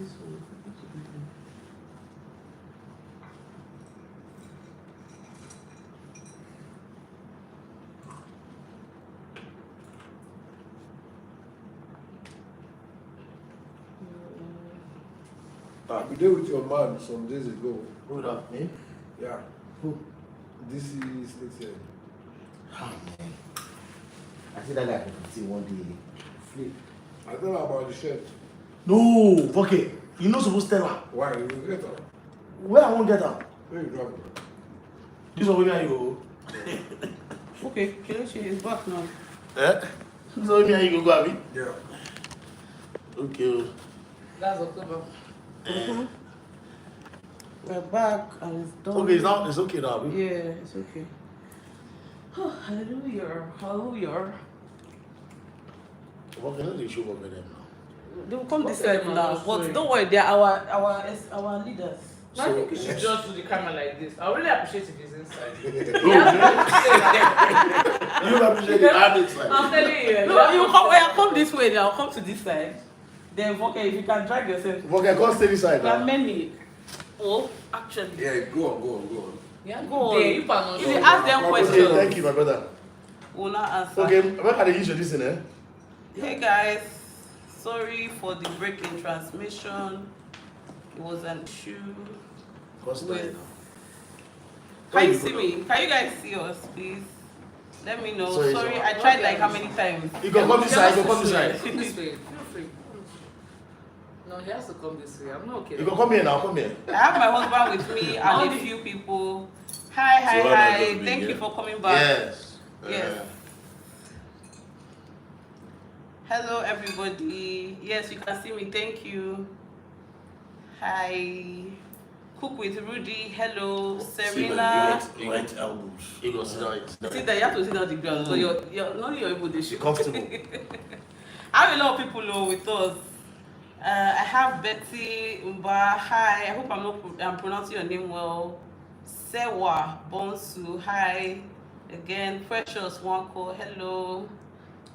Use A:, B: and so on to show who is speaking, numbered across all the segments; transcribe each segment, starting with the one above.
A: this one.
B: We did with your man some days ago.
C: Who that? Me?
B: Yeah.
C: Who?
B: This is here.
C: Ah, man. I see that guy I can see one day. Flip.
B: I tell her about the shirt.
C: No, okay. You know supposed to tell her.
B: Why? You will get her.
C: Where I won't get her.
B: Where you drop her?
C: This one where you go.
A: Okay, Kelechi is back now.
C: Eh? This one where you go, Abby?
B: Yeah.
C: Okay.
D: That's October.
A: We're back and it's done.
C: Okay, it's okay now, Abby.
A: Yeah, it's okay. Oh, hallelujah, hallelujah.
C: Okay, let me show up with them now.
A: They will come this
D: Okay,
A: side
D: man,
A: now,
D: that's
A: but
D: right.
A: don't worry, they are our leaders.
D: No, I think you should just do the camera like this. I really appreciate if he's inside.
C: You don't appreciate the habits like
D: I'm telling you.
A: No, you come. When I come this way, then I'll come to this side. Then okay, if you can drag yourself.
C: Okay, can't stay this side
A: There are
C: now.
A: many. Oh, actually.
B: Yeah, go on.
D: Yeah,
A: Go on.
D: Yeah, you cannot
A: If you
D: show.
A: ask them
C: Okay,
A: questions,
C: thank you, my brother.
A: we'll not answer.
C: Okay, where can I use your listen, eh?
A: Hey guys, sorry for the break in transmission. It was an issue. With... Can you see me? Can you guys see us, please? Let me know. Sorry, I tried like how many times?
C: You can come this side, you can come this side.
D: Come this way. Feel free. No, he has to come this way. I'm not okay.
C: You can come here now, come here.
A: I have my husband with me and a few people. Hi. Thank you for coming back.
C: Yes.
A: Yes. Hello, everybody. Yes, you can see me. Thank you. Hi. Cook with Rudy. Hello, Serena.
C: Right elbows. You go sit down.
A: See that you have to sit down the ground, so you're not your able to shoot.
C: Comfortable.
A: I have a lot of people with us. I have Betty Umba. Hi. I hope I'm pronouncing your name well. Sewa Bonsu. Hi. Again, Precious Wanko. Hello.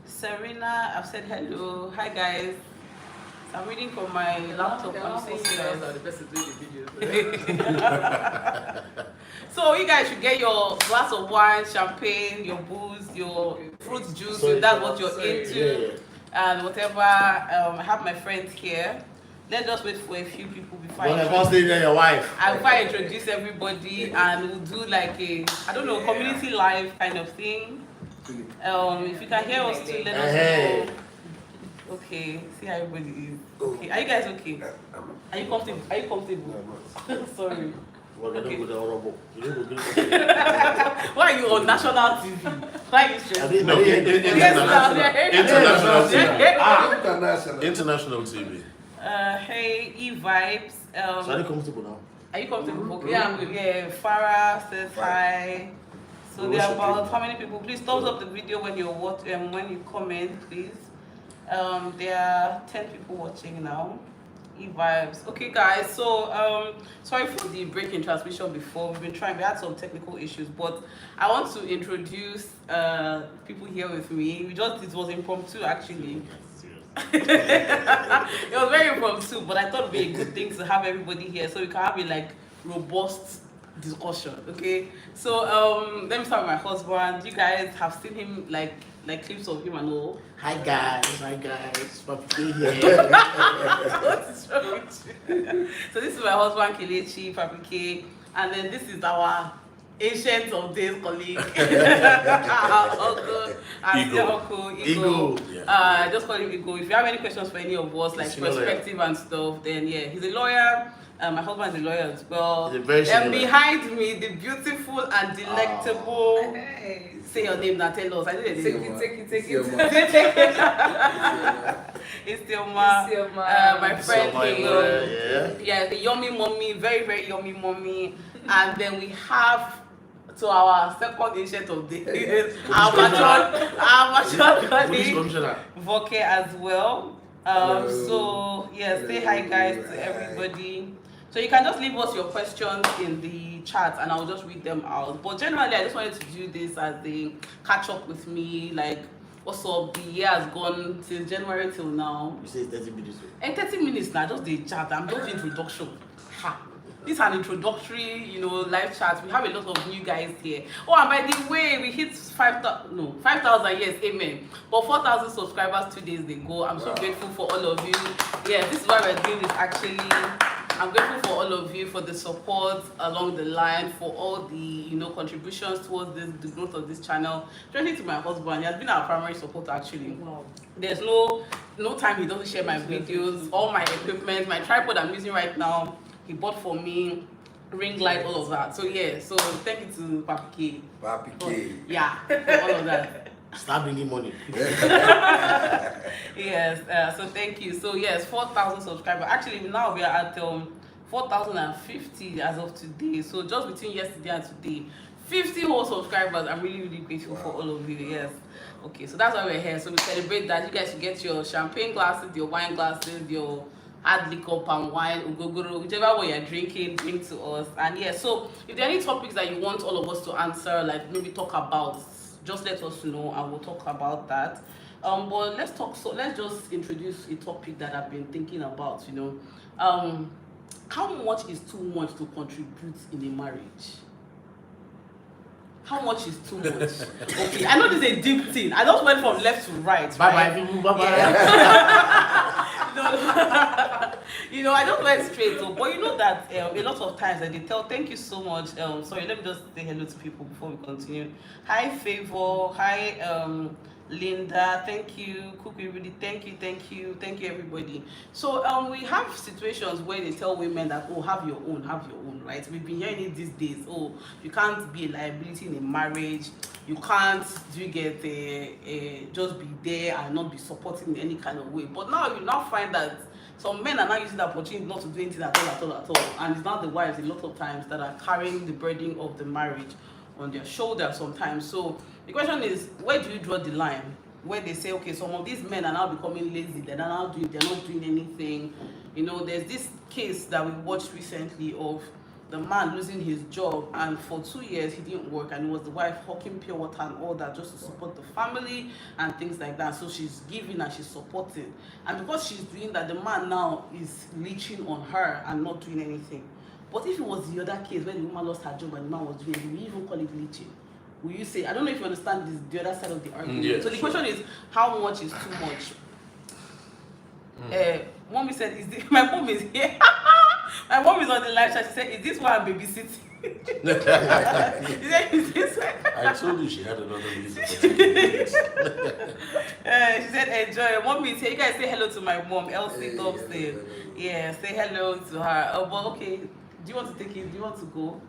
A: Serena. I've said hello. Hi guys. So I'm reading from my laptop. I'm seeing you guys.
D: are the person doing the videos.
A: So you guys should get your glass of wine, champagne, your booze, your fruit juice. If that's what you're into.
C: Yeah.
A: And whatever. I have my friends here. Let's just wait for a few people before
C: Don't stay near your wife.
A: before I introduce everybody, and we'll do like a, I don't know, community live kind of thing. If you can hear us too, let us know. Okay, see how everybody is. Okay, are you guys okay? Are you comfortable? Are you comfortable? Sorry. Okay. Why are you on national TV? Why are you stressing?
C: No, international TV.
A: Hey, E-Vibes.
C: So are you comfortable now?
A: Are you comfortable? Okay, yeah, I'm good. Yeah, Farah says hi. So there are about how many people? Please thumbs up the video when you're watching, when you comment, please. There are 10 people watching now. E-Vibes. Okay, guys. So sorry for the break in transmission before. We had some technical issues, but I want to introduce people here with me. It was impromptu actually. It was very impromptu, but I thought it would be a good thing to have everybody here so we can have a like robust discussion. Okay, so let me start with my husband. You guys have seen him like clips of him and all.
C: Hi guys, Papi here.
A: What is wrong with you? So this is my husband Kelechi, Papi, and then this is our ancient of days colleague, our uncle, Ego.
C: Yeah.
A: Just call him Ego. If you have any questions for any of us, like perspective and stuff, then yeah, he's a lawyer. My husband is a lawyer as well.
C: And
A: behind me, the beautiful and delectable.
D: Nice.
A: Say your name now. Tell us. I did it.
D: Take it.
A: It's still my friend Ego. Yeah, the yummy mommy, very very yummy mommy. And then we have to our second ancient of days, our mature colleague, Voke as well. So yeah, say hi guys to everybody. So you can just leave us your questions in the chat and I'll just read them out. But generally, I just wanted to do this as a catch up with me, like What's up? The year has gone since January till now.
C: You say it's 30 minutes.
A: And 30 minutes now, just the chat. I'm just introduction. Ha. This is an introductory, live chat. We have a lot of new guys here. Oh, and by the way, we hit 5,000, yes, amen. But 4,000 subscribers 2 days ago. I'm so grateful for all of you. Yeah, this is why we're doing this actually. I'm grateful for all of you for the support along the line, for all the contributions towards the growth of this channel. Especially to my husband, he has been our primary support actually. Wow. There's no time he doesn't share my videos, all my equipment, my tripod I'm using right now. He bought for me, ring light, all of that. So yeah, so thank you to Papi K.
B: Papi K.
A: Yeah, for all of that.
C: Start bringing money.
A: Yes, so thank you. So yes, 4,000 subscribers. Actually, now we are at 4,050 as of today. So just between yesterday and today, 50 whole subscribers. I'm really, really grateful for all of you. Yes. Okay, so that's why we're here. So we celebrate that. You guys should get your champagne glasses, your wine glasses, your hard liquor, palm wine, ugogoro, whichever way you're drinking, drink to us. And yeah, so if there are any topics that you want all of us to answer, like maybe talk about, just let us know and we'll talk about that. But let's just introduce a topic that I've been thinking about, how much is too much to contribute in a marriage? How much is too much? Okay, I know this is a deep thing. I just went from left to right.
C: Bye-bye.
A: I just went straight. So, but you know that a lot of times they tell, thank you so much. Sorry, let me just say hello to people before we continue. Hi, Favor. Hi, Linda. Thank you. Cookie, really, thank you, everybody. So, we have situations where they tell women that, oh, have your own, right? We've been hearing it these days. Oh, you can't be a liability in a marriage. You can't just be there and not be supporting in any kind of way. But now you find that some men are now using the opportunity not to do anything at all. And it's not the wives a lot of times that are carrying the burden of the marriage on their shoulders sometimes. So the question is, where do you draw the line? Where they say, okay, some of these men are now becoming lazy, they're not doing anything. There's this case that we watched recently of the man losing his job, and for 2 years he didn't work, and it was the wife hawking pure water and all that just to support the family and things like that. So she's giving and she's supporting, and because she's doing that, the man now is leeching on her and not doing anything. But if it was the other case where the woman lost her job and the man was doing it, will you even call it leeching? Will you say, I don't know if you understand this, the other side of the argument.
B: Yeah,
A: so the question is, how much is too much? Mommy said, my mom is here. My mom is on the live chat. She said, is this why I'm babysitting? She said, is this why?
B: I told you she had another reason.
A: She said, enjoy. Mommy is here. You guys say hello to my mom, Elsie Thompson. Yeah, say hello to her. Oh, but okay. Do you want to take it? Do you want to go?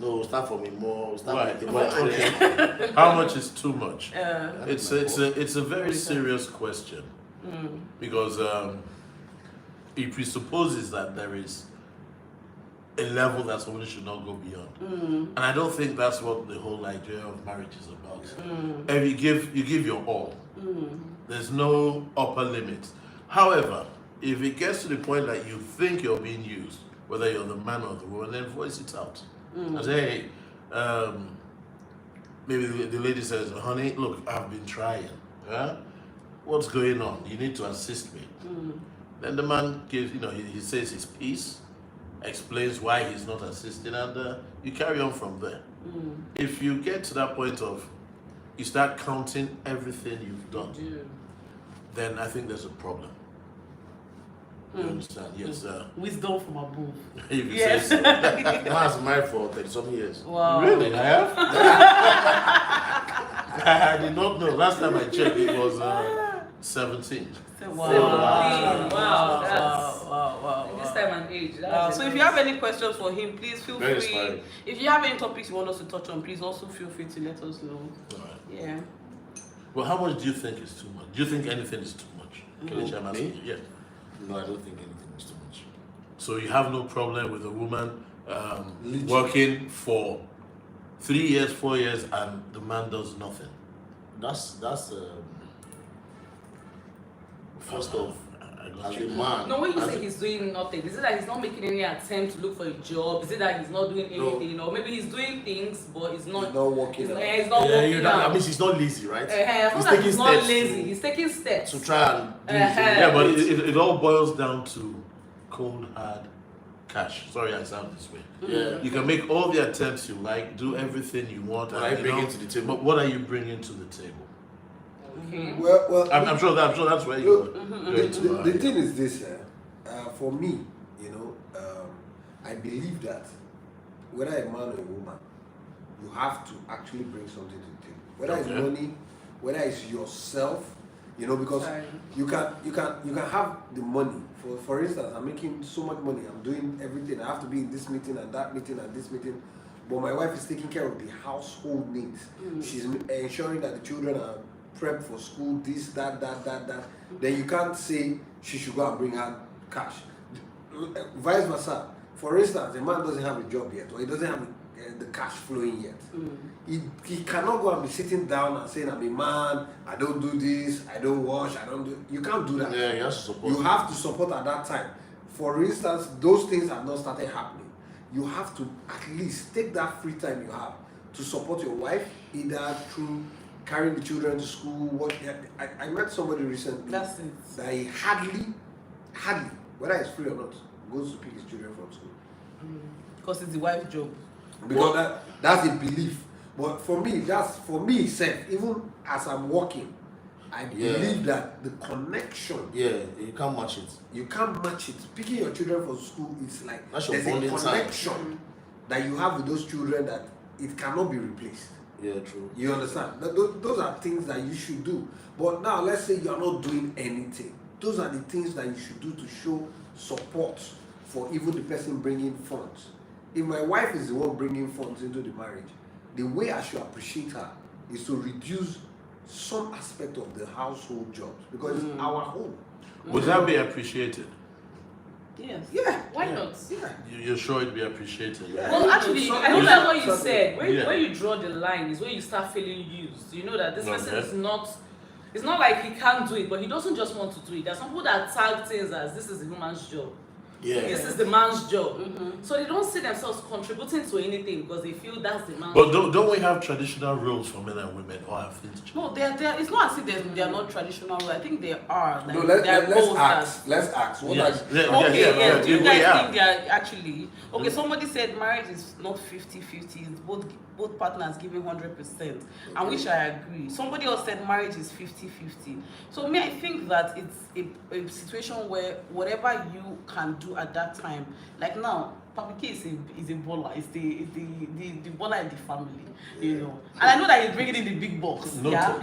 C: No, start from me more.
B: Okay. How much is too much? It's a very serious question because it presupposes that there is a level that somebody should not go beyond, and I don't think that's what the whole idea of marriage is about. And you give your all. There's no upper limit. However, if it gets to the point that you think you're being used, whether you're the man or the woman, then voice it out. I say, hey, maybe the lady says, honey, look, I've been trying. What's going on? You need to assist me. Then the man gives, he says his piece, explains why he's not assisting, and you carry on from there. If you get to that point of, you start counting everything you've done, then I think there's a problem. You understand? Yes,
A: wisdom from above.
B: If you say so.
C: I was married for 30-some years.
A: Wow.
B: Really? I have? I did not know. Last time I checked, it was 17.
A: Wow.
D: This time and age.
A: So if you have any questions for him, please feel
C: Very
A: free.
C: inspiring.
A: If you have any topics you want us to touch on, please also feel free to let us know.
B: All right.
A: Yeah.
B: Well, how much do you think is too much? Do you think anything is too much? Kelechi, I'm asking you. Yeah.
C: No, I don't think anything is too much.
B: So you have no problem with a woman working for 3 years, 4 years, and the man does nothing?
C: That's first off, as a man.
D: No, when you say he's doing nothing, is it that he's not making any attempt to look for a job? Is it that he's not doing anything? Or maybe he's doing things, but he's not
C: working.
D: He's not working out.
C: I mean, he's not lazy, right?
D: He's not lazy. He's taking steps
C: to try and do
B: Yeah, but it all boils down to cold hard cash. Sorry, I sound this way.
C: Yeah.
B: You can make all the attempts you like, do everything you want.
C: What are you bringing to the table?
B: But what are you bringing to the table?
C: Well,
B: I'm sure that's where you're going to.
E: The thing is this, for me, I believe that whether a man or a woman, you have to actually bring something to the table. Whether it's money, whether it's yourself, because you can have the money. For instance, I'm making so much money, I'm doing everything. I have to be in this meeting and that meeting and this meeting. But my wife is taking care of the household needs. She's ensuring that the children are prepped for school, this, that. Then you can't say she should go and bring her cash. Vice versa. For instance, a man doesn't have a job yet, or he doesn't have the cash flowing yet. He cannot go and be sitting down and saying, I'm a man, I don't do this, I don't wash, I don't do... You can't do that.
C: Yeah, you have to support.
E: You have to support at that time. For instance, those things have not started happening. You have to at least take that free time you have to support your wife, either through carrying the children to school. I met somebody recently that he hardly, whether it's free or not, goes to pick his children from school.
A: Because it's the wife's job.
E: Because that's a belief. But for me, even as I'm working, I believe that the connection.
C: Yeah, you can't match it.
E: You can't match it. Picking your children from school, it's like
C: there's
E: a connection that you have with those children that it cannot be replaced.
C: Yeah, true.
E: You understand? Those are things that you should do. But now, let's say you are not doing anything. Those are the things that you should do to show support for even the person bringing funds. If my wife is the one bringing funds into the marriage, the way I should appreciate her is to reduce some aspect of the household jobs, because it's our home.
B: Would that be appreciated?
A: Yes.
E: Yeah.
D: Why not?
E: Yeah.
B: You're sure it'd be appreciated?
E: Yeah.
D: Well, actually, I know that what you said.
B: Yeah.
D: Where you draw the line is when you start feeling used. You know that this person is not. It's not like he can't do it, but he doesn't just want to do it. There's some people that tag things as this is the woman's job.
C: Yeah.
D: This is the man's job. So they don't see themselves contributing to anything because they feel that's the man's
B: But
D: job.
B: don't we have traditional roles for men and women, or have things changed?
A: No, it's not as if they're not traditional. I think they are. Like,
E: No,
A: they're
E: let's
A: both
E: ask. Let's ask. What
B: Yes.
E: are
A: Okay, do you
B: we
A: guys
B: are.
A: think they're actually... Okay, somebody said marriage is not 50-50, it's both partners giving 100%, and which I agree. Somebody else said marriage is 50-50. So me, I think that it's a situation where whatever you can do at that time, like now, Papi K is a baller, is the baller in the family, you know. And I know that he's bringing in the big box, yeah?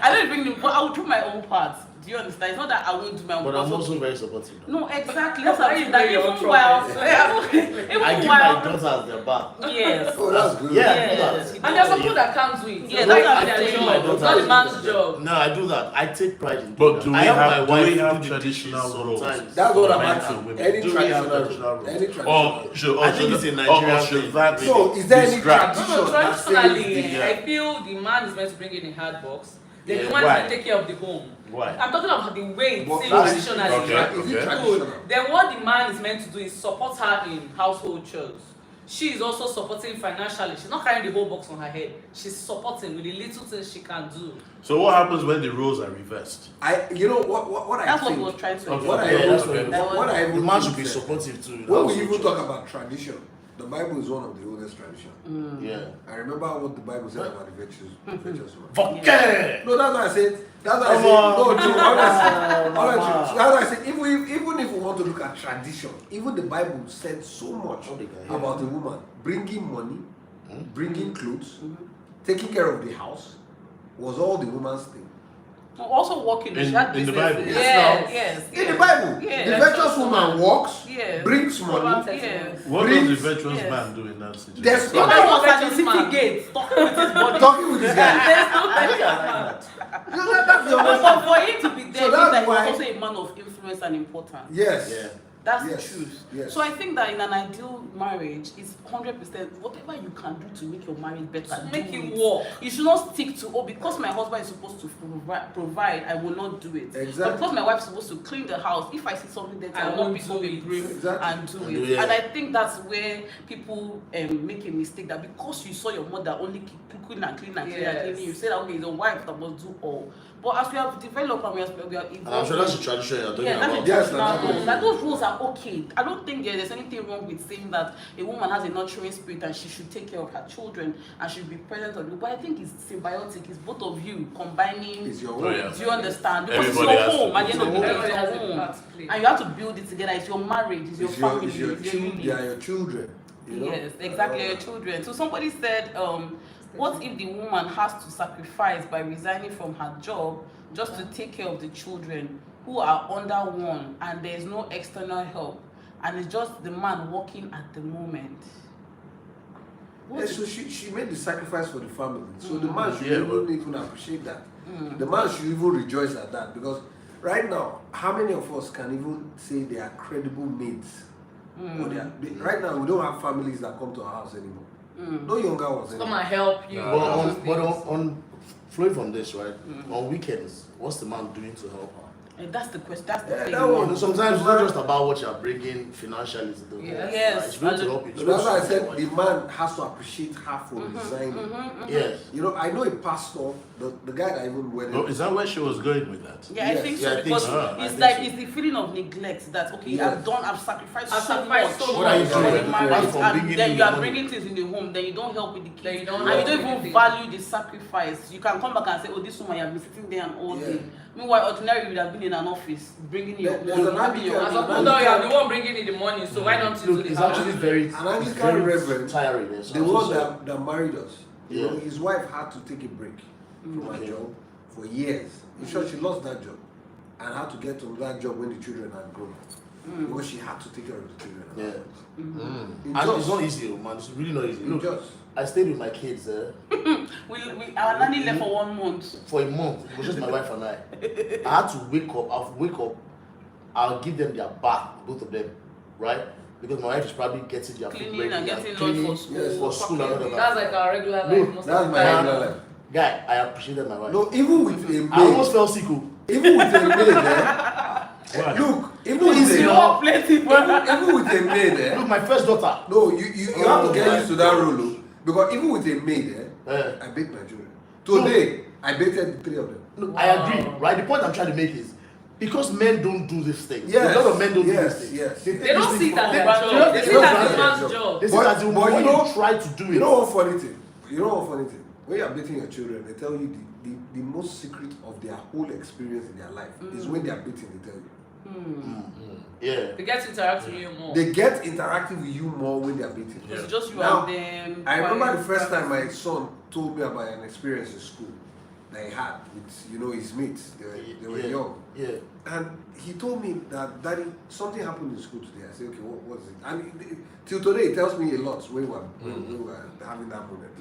A: I know he's bringing the, but I will do my own part. Do you understand? It's not that I won't do my own part.
C: But I'm also very supportive.
A: No, exactly. That's
D: Why
A: what
D: you
A: I'm saying.
D: bring
A: Even
D: your
A: while,
D: trumpet?
C: I give my daughters their bath.
A: yes.
E: Oh, that's good.
C: Yeah, I do
A: Yes.
C: that.
D: And there's some people that can't do it.
A: Yeah,
D: Like,
A: that's
D: their
A: what I'm
D: job.
C: saying.
D: It's not the man's job.
C: No, I do that. I take pride in
B: But
C: that.
B: do we
C: I
B: have
C: my wife
B: traditional
C: do the dishes
B: roles?
C: sometimes.
E: That's what I'm
B: Men
E: asking.
B: and women.
E: Any
B: Do we have
E: traditional
B: roles?
E: any traditional.
C: I think it's a Nigerian
B: should
C: thing.
B: that
E: So, is there any
B: distract?
E: tradition
D: No,
E: that says
D: traditionally,
E: the-
D: I feel the man is meant to bring in a hard box. The
C: Yeah,
D: woman is
B: why?
D: meant to take care of the home.
B: Why?
D: I'm talking about the way it's
E: What
D: seen
E: class?
D: traditionally.
B: Okay.
E: Is it traditional?
D: Good. Then what the man is meant to do is support her in household chores. She is also supporting financially. She's not carrying the whole box on her head. She's supporting with the little things she can do.
B: So what happens when the roles are reversed?
E: You know what I
A: That's what
E: think.
A: we were trying to
B: Okay.
E: What I
C: Yeah,
E: even
C: that's
E: think-
C: what-
E: what I
C: The
E: even
C: man
E: think
C: should be
E: is that
C: supportive too.
E: when we even talk about tradition, the Bible is one of the oldest traditions.
C: Yeah.
E: I remember what the Bible said about the virtuous woman.
C: Fuck
E: No, that's what I said. That's what I said.
C: Come on.
E: No, true. Honestly, that's what I said. Even if we want to look at tradition, even the Bible said so much about the woman bringing money, bringing clothes, taking care of the house was all the woman's thing.
A: Also working
B: In-
A: she had
B: in the
A: businesses.
B: Bible?
A: Yes.
E: In the Bible,
A: Yeah,
E: the
A: that's
E: virtuous woman works,
A: Yes.
E: brings money.
A: Yes.
B: What
E: Brings-
B: does the virtuous
A: yes.
B: man do in that situation?
E: There's
A: The
E: no
A: man was at the
D: Virtuous
A: city
D: man.
A: gate talking with his body.
E: talking with this guy.
A: There's no
C: I
A: virtuous
C: like
A: man.
C: that.
E: That's the honest
A: But for him to be there,
E: So
A: means
E: that's
A: that
E: why-
A: he's also a man of influence and importance.
E: Yes.
C: Yeah.
A: That's
E: Yes,
A: the truth.
E: yes.
A: So I think that in an ideal marriage, it's 100% whatever you can do to make your marriage better.
D: To make
A: do
D: it work.
A: You should not stick to because my husband is supposed to provide, I will not do it.
E: Exactly.
A: But because my wife's supposed to clean the house, if I see something that I will not pick up a broom
E: Exactly.
A: and do
B: And
A: it.
B: do it.
A: And I think that's where people make a mistake, that because you saw your mother only cooking and cleaning and cleaning and cleaning, you say that okay, it's a wife that must do all. But as we have developed and we are evolving,
B: And I'm sure that's the tradition you're talking
A: yeah, that's
B: about.
A: a
E: Yes,
A: traditional
E: that's
A: role. Like those rules are okay. I don't think there's anything wrong with saying that a woman has a nurturing spirit and she should take care of her children and should be present on you. But I think it's symbiotic. It's both of you combining.
E: It's your
B: Oh,
E: own.
B: yeah.
A: Do you understand? Because
B: Everybody
A: it's
B: has
A: your
B: to
A: home. At the end of the day,
D: Everybody has
A: it's
D: a
A: your home.
D: part to play.
A: And you have to build it together. It's your marriage. It's your family.
E: It's your
A: it's your
E: children.
A: unit.
E: They are your children. You know?
A: Yes, exactly, your children. So somebody said, what if the woman has to sacrifice by resigning from her job just to take care of the children who are under one and there's no external help and it's just the man working at the moment?
E: Yeah, so she made the sacrifice for the family. So the man should
B: Yeah, but-
E: even appreciate that. The man should even rejoice at that, because right now, how many of us can even say they are credible mates? Or right now, we don't have families that come to our house anymore. No younger ones
D: Come
E: anymore.
D: and help you.
B: But on flowing from this, right? On weekends, what's the man doing to help her?
A: And that's the question. That's the
E: Yeah,
A: thing.
E: that one.
B: Sometimes it's not just about what you're bringing financially to the home.
D: Yes.
A: Yes.
B: It's going to help you.
E: So that's why I said the man has to appreciate her for resigning.
B: Yes.
E: You know, I know a pastor, the guy that even went.
B: No, is that where she was going with that?
A: Yeah, I
E: Yes.
A: think
B: Yeah, I
A: so.
B: think
A: Because
B: so. I
A: it's
B: think
A: like
B: so.
A: it's the feeling of neglect that okay,
E: Yes.
A: I've sacrificed
D: I've
A: so
D: sacrificed
A: much.
D: so
B: What are you
A: for
B: doing?
A: the marriage,
B: Apart from
A: and
B: bringing
A: then
B: in
A: you are
B: the money.
A: bringing things in the home, then you don't help with the kids,
D: Then you don't
A: and
D: help
A: you don't
D: with
A: even
D: anything.
A: value the sacrifice. You can come back and say, oh, this woman, you have been sitting there and all
E: Yeah.
A: day. Meanwhile, ordinarily you would have been in an office bringing your
E: There's
A: own,
E: an
A: having your
E: Anglican-
A: own.
E: an
D: No, you are the one bringing in the money, so why don't you
B: Look,
D: do
B: it's
D: the
B: actually very,
E: An Anglican reverend,
B: tiring. Yes.
E: the one that married us, you know,
B: Yeah.
E: his wife had to take a break from her job for years. In short, she lost that job and had to get to that job when the children had grown because she had to take care of the children.
B: Yeah.
E: In
B: And it's
E: just-
B: not easy, man. It's really not easy.
E: in
B: Look,
E: just-
B: I stayed with my kids
A: Our nanny left for 1 month.
B: for a month. It was just my wife and I. I had to wake up. I'll give them their bath, both of them, right? Because my wife is probably getting their food
A: Cleaning
B: ready
A: and getting
B: cleaning
A: lunch for school.
E: yes,
B: for school and all of
D: That's
B: that.
D: like our regular
B: No,
D: life most
E: That's
D: of
E: my
D: the time.
E: regular life.
B: Guy, I appreciated my wife.
E: No, even with a
B: I almost
E: maid,
B: fell sick. Oh.
E: even with a maid, look, even with
A: You
E: a
A: want plenty, brother.
E: even with a maid,
B: Look, my first daughter.
E: no, you have to get
B: my
E: used to that role, oh, because even with a maid,
B: Eh.
E: I bait my children. Today, I baited 3 of them.
B: Look, I agree, right? The point I'm trying to make is because men don't do these things.
E: Yes,
B: A lot of men don't
E: yes,
B: do these things.
E: yes.
B: take
D: They don't
B: these
D: see
B: things
D: it as
B: for
D: their
B: granted.
D: job. They
B: They
D: see it
B: don't
D: as
B: see
D: a
B: it as
D: man's
E: their
D: job.
B: They see
E: But-
B: that
E: but
B: when
E: you
B: you
E: know-
B: try to do it.
E: You know what funny thing? You know what funny thing? When you're beating your children, they tell you the most secret of their whole experience in their life is when they are beating, they tell you.
B: Yeah.
D: They get to interact with you more.
E: They get interactive with you more when they are beating.
B: Yeah.
A: It's just you
E: Now,
A: and them.
E: I remember
A: quiet,
E: the first time my
A: practice.
E: son told me about an experience in school that he had with, you know, his mates. They were
B: Yeah.
E: young.
B: Yeah.
E: And he told me that, Daddy, something happened in school today. I said, okay, what was it? And till today, he tells me a lot when we were having that moment.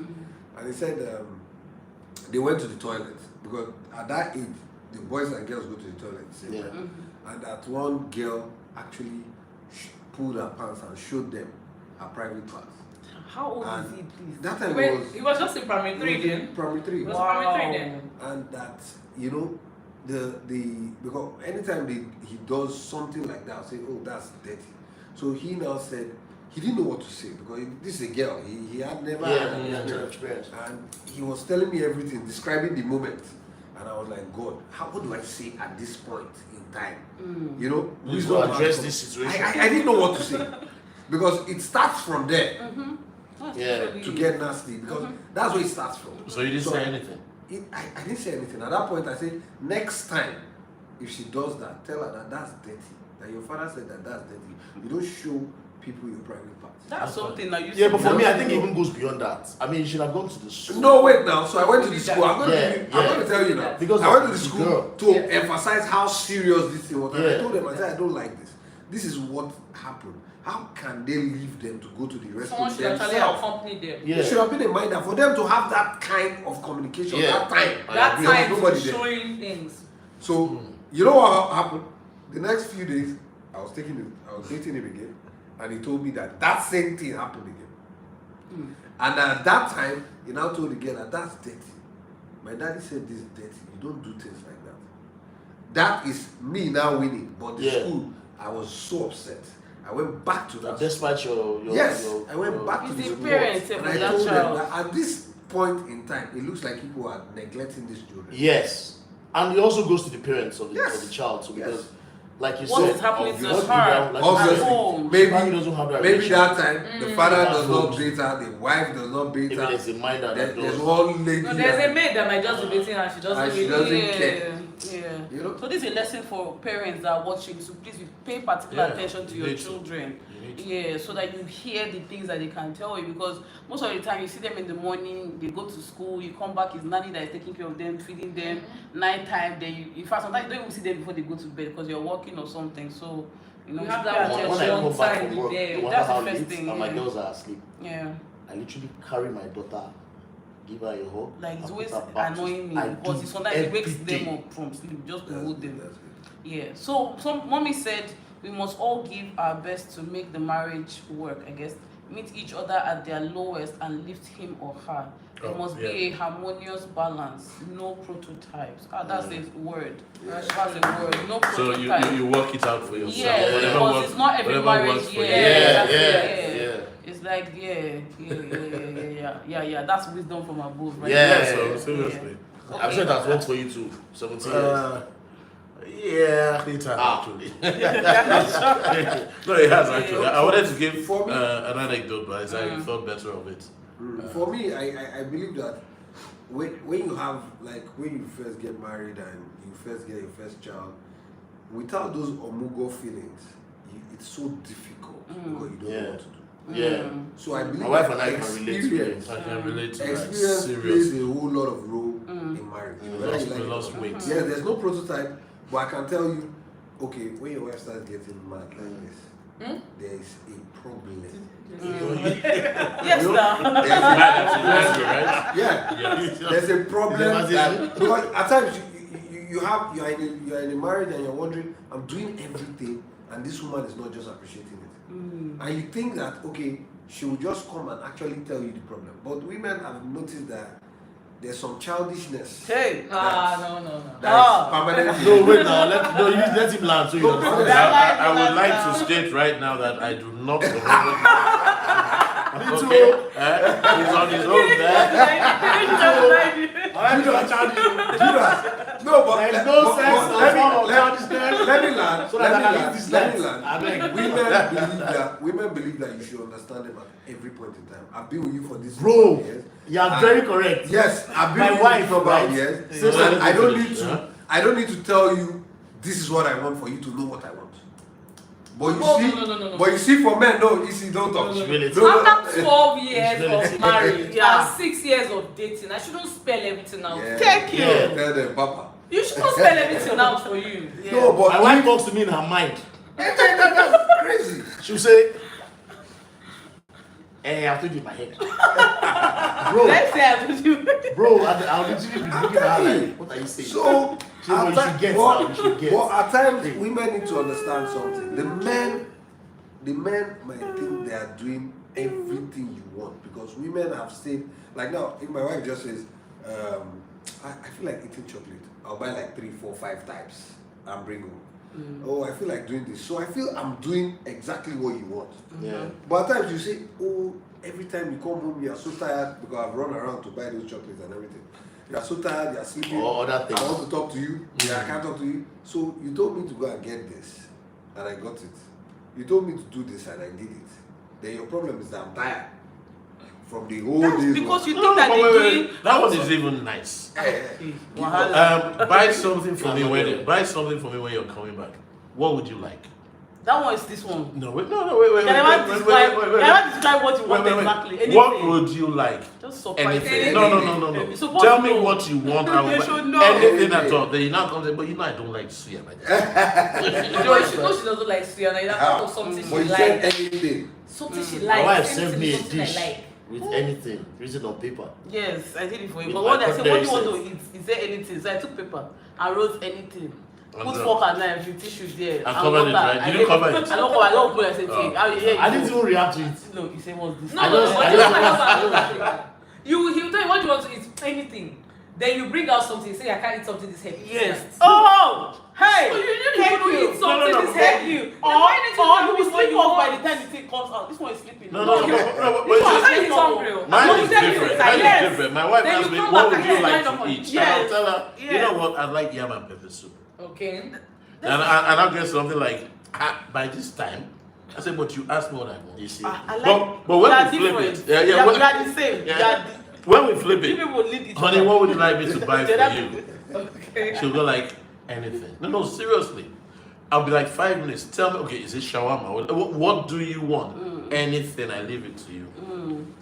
E: And he said they went to the toilet because at that age, the boys and girls go to the toilet. Same
B: Yeah.
E: time. And that one girl actually pulled her pants and showed them her private parts.
A: How old
E: And
A: is he, please?
E: that time
D: Wait,
E: was
D: he was just in primary 3 then.
E: primary 3.
D: He was primary 3 then.
E: And that, you know, because anytime he does something like that, I'll say, oh, that's dirty. So he now said he didn't know what to say because this is a girl. He had never had an experience. And he was telling me everything, describing the moment. And I was like, God, what do I say at this point in time? You know,
B: You will address this situation.
E: I didn't know what to say because it starts from there
B: Yeah.
E: to get nasty because that's where it starts from.
B: So you didn't say anything?
E: I didn't say anything. At that point, I said, next time, if she does that, tell her that that's dirty. That your father said that that's dirty. You don't show people your private parts.
A: That's something that you
B: Yeah, but for me, I
A: know.
B: think it even goes beyond that. I mean, you should have gone to the school.
E: No, wait now. So I went to the school. I'm going
B: Yeah,
E: to tell you now.
B: Because
E: I went to the
B: the
E: school
B: girl.
E: to emphasize how serious this thing was. And I
B: Yeah.
E: told them, I said, I don't like this. This is what happened. How can they leave them to go to the
D: Someone
E: restroom
D: should actually
E: themselves?
D: accompany them.
B: Yeah.
E: It should have been a reminder for them to have that kind of communication,
B: Yeah.
E: that time.
D: That
B: agree.
D: time
E: Nobody
D: to
E: there.
D: showing things.
E: So, you know what happened? The next few days, I was dating him again, and he told me that same thing happened again. And at that time, he now told the girl that that's dirty. My daddy said this is dirty. You don't do things like that. That is me now winning. But the school, I was so upset. I went back to that.
B: Despite your
E: I went back to the school.
A: Parents,
E: and I told them that at this point in time, it looks like people are neglecting these children.
B: Yes. And it also goes to the parents of the child. So because, like you
A: what
B: said,
A: is happening to
B: obviously,
A: her
B: like
E: obviously,
A: home?
E: maybe
B: doesn't have that
E: maybe that
B: relationship.
E: time the father does not beat her, the wife does not beat
B: Even
E: her.
B: there's a mind that
E: There's one lady.
D: No, there's a maid that might just be beating her. She doesn't really
E: care.
A: Yeah.
E: You know?
A: So this is a lesson for parents that are watching. So please pay particular attention to your children. Yeah, so that you hear the things that they can tell you, because most of the time you see them in the morning, they go to school, you come back, it's nanny that is taking care of them, feeding them, nighttime, then in fact sometimes you don't even see them before they go to bed because you're working or something. So you
D: have that
B: when I come back from work, no matter
A: That's
B: how
A: the first
B: late,
A: thing,
B: and my
A: yeah.
B: girls are asleep,
A: Yeah.
B: I literally carry my daughter, give her a hug.
A: Like it's
B: and
A: always
B: put her back to
A: annoying me
B: sleep.
A: because it's sometimes it wakes them up from sleep just to hold them. Yeah. So mommy said we must all give our best to make the marriage work, I guess. Meet each other at their lowest and lift him or her. There must be a harmonious balance, no prototypes. That's a word. That's a word. No prototypes.
B: So you work it out for yourself.
A: Yeah, because it's not every marriage. It's like that's wisdom from above, right?
B: Yeah, so seriously.
A: Okay.
B: I'm sure that works for you too. 17 years. Yeah, it has actually. No, it has actually. I wanted to give an anecdote, but I thought better of it.
E: For me, I believe that when you have, like, when you first get married and you first get your first child, without those omugo feelings, it's so difficult because you don't know what to do.
B: Yeah.
E: So I believe
B: my wife and I
E: that
B: can relate to it.
E: experience
B: I can relate to that.
E: plays
B: Seriously.
E: a whole lot of role in marriage. Whether you like it
B: lost
E: or not.
B: weight.
E: Yeah, there's no prototype, but I can tell you, okay, when your wife starts getting mad like this, there is a problem.
A: Yes,
B: Right?
E: Yeah, there's a problem that, because at times you are in a marriage and you're wondering, I'm doing everything and this woman is not just appreciating it. And you think that, okay, she will just come and actually tell you the problem. But women have noticed that there's some childishness.
A: Hey.
E: No. That is permanently.
B: No, wait now. Let him land so you understand.
A: I
B: I would like to state right now that I do not support okay? He's on his own there.
E: No, but
B: There's no sense of
E: let me land.
B: So that I can leave this
E: Let me
B: land.
E: land. Women believe that you should understand them at every point in time. I've been with you for this
B: Bro,
E: years.
B: you are very correct.
E: Yes, I've been
B: My
E: with
B: wife,
E: you for about
B: right?
E: years.
B: Since
E: And
B: I
E: I don't
B: finished,
E: need to. I don't need to tell you this is what I want for you to know what I want. But you
D: No.
E: But you see, for men, no, you see, don't talk.
D: After 12 years of marriage
A: Yeah.
D: and 6 years of dating, I shouldn't spell everything out.
E: Yeah.
A: Thank you.
B: Yeah.
E: Tell them, Papa.
D: You shouldn't spell everything out for you.
E: No, but
B: My wife talks to me in her mind.
E: that's crazy.
B: She'll say, hey, I've told you in my head. Bro,
A: Let's say I told you.
B: bro, I'll literally be looking at her like, what are you saying?
E: So,
B: She said, well, you should get now, you should get.
E: but at times, women need to understand something. The men might think they are doing everything you want, because women have said, like now, if my wife just says, I feel like eating chocolate, I'll buy like 3, 4, 5 types and bring home. Oh, I feel like doing this. So I feel I'm doing exactly what you want.
B: Yeah.
E: But at times you say, oh, every time you come home, you are so tired because I've run around to buy those chocolates and everything. You are so tired, you are sleeping.
B: Or other things.
E: I want to talk to you. Yeah, I can't talk to you. So you told me to go and get this, and I got it. You told me to do this, and I did it. Then your problem is that I'm tired from the whole day.
A: Because you think that they're doing.
B: That one is even nice. Buy something for me when you're coming back. What would you like?
A: That one is this one.
B: No, wait.
A: Can I describe what you want exactly? Anything.
B: What would you like?
A: Just surprise
B: Anything.
A: me.
B: No.
A: You're supposed
B: Tell
A: to
B: me
A: know.
B: what you want. I
A: You
B: will
A: should
B: buy
A: know.
B: anything at all. Then you now come say, but you know I don't like suya.
D: No, she knows she doesn't like suya, and that's not something she
E: But you said
D: likes.
E: anything.
D: Something she
B: My wife
D: likes.
B: sent me a
D: Something I
B: dish
D: like.
B: with anything written on paper.
A: Yes, I did it for you.
B: With
A: But
B: my
A: when I said, what do you
B: condensed.
A: want to eat? He said anything. So I took paper and wrote anything. put fork and knife with tissue there.
B: And cover it, right? Did you cover it?
A: I don't cover. I don't put. I said,
C: I didn't even react to it.
A: No, he said, what's this?
D: No,
C: I
D: he'll tell you what you want to eat, anything. Then you bring out something, say I can't eat something this heavy.
A: Yes. Oh, hey.
D: So you need
A: Thank
D: to
A: you.
D: eat something this heavy.
A: Or you will sleep off by the time the thing comes out. This one is sleeping.
B: No.
A: Mine is
B: different. My wife
D: Then
B: asked
D: you
B: me,
D: come
B: what
D: back
B: would
D: and
B: you
D: you
B: like
D: line
B: to
D: up on-
B: eat?
A: Yes.
B: And I'll tell her, you
A: Yes.
B: know what? I like yam and pepper soup.
D: Okay.
B: And I'll get something like, by this time, I said, but you asked me what I want.
C: You see.
A: I like.
B: But when we flip it,
A: we are the same.
B: when we flip
A: You
B: it,
A: people lead each
B: honey,
A: other.
B: what would you like me to buy for you?
D: Okay.
B: She'll go like, anything. No, seriously. I'll be like 5 minutes. Tell me, okay, is it shawarma? What do you want? Anything, I leave it to you.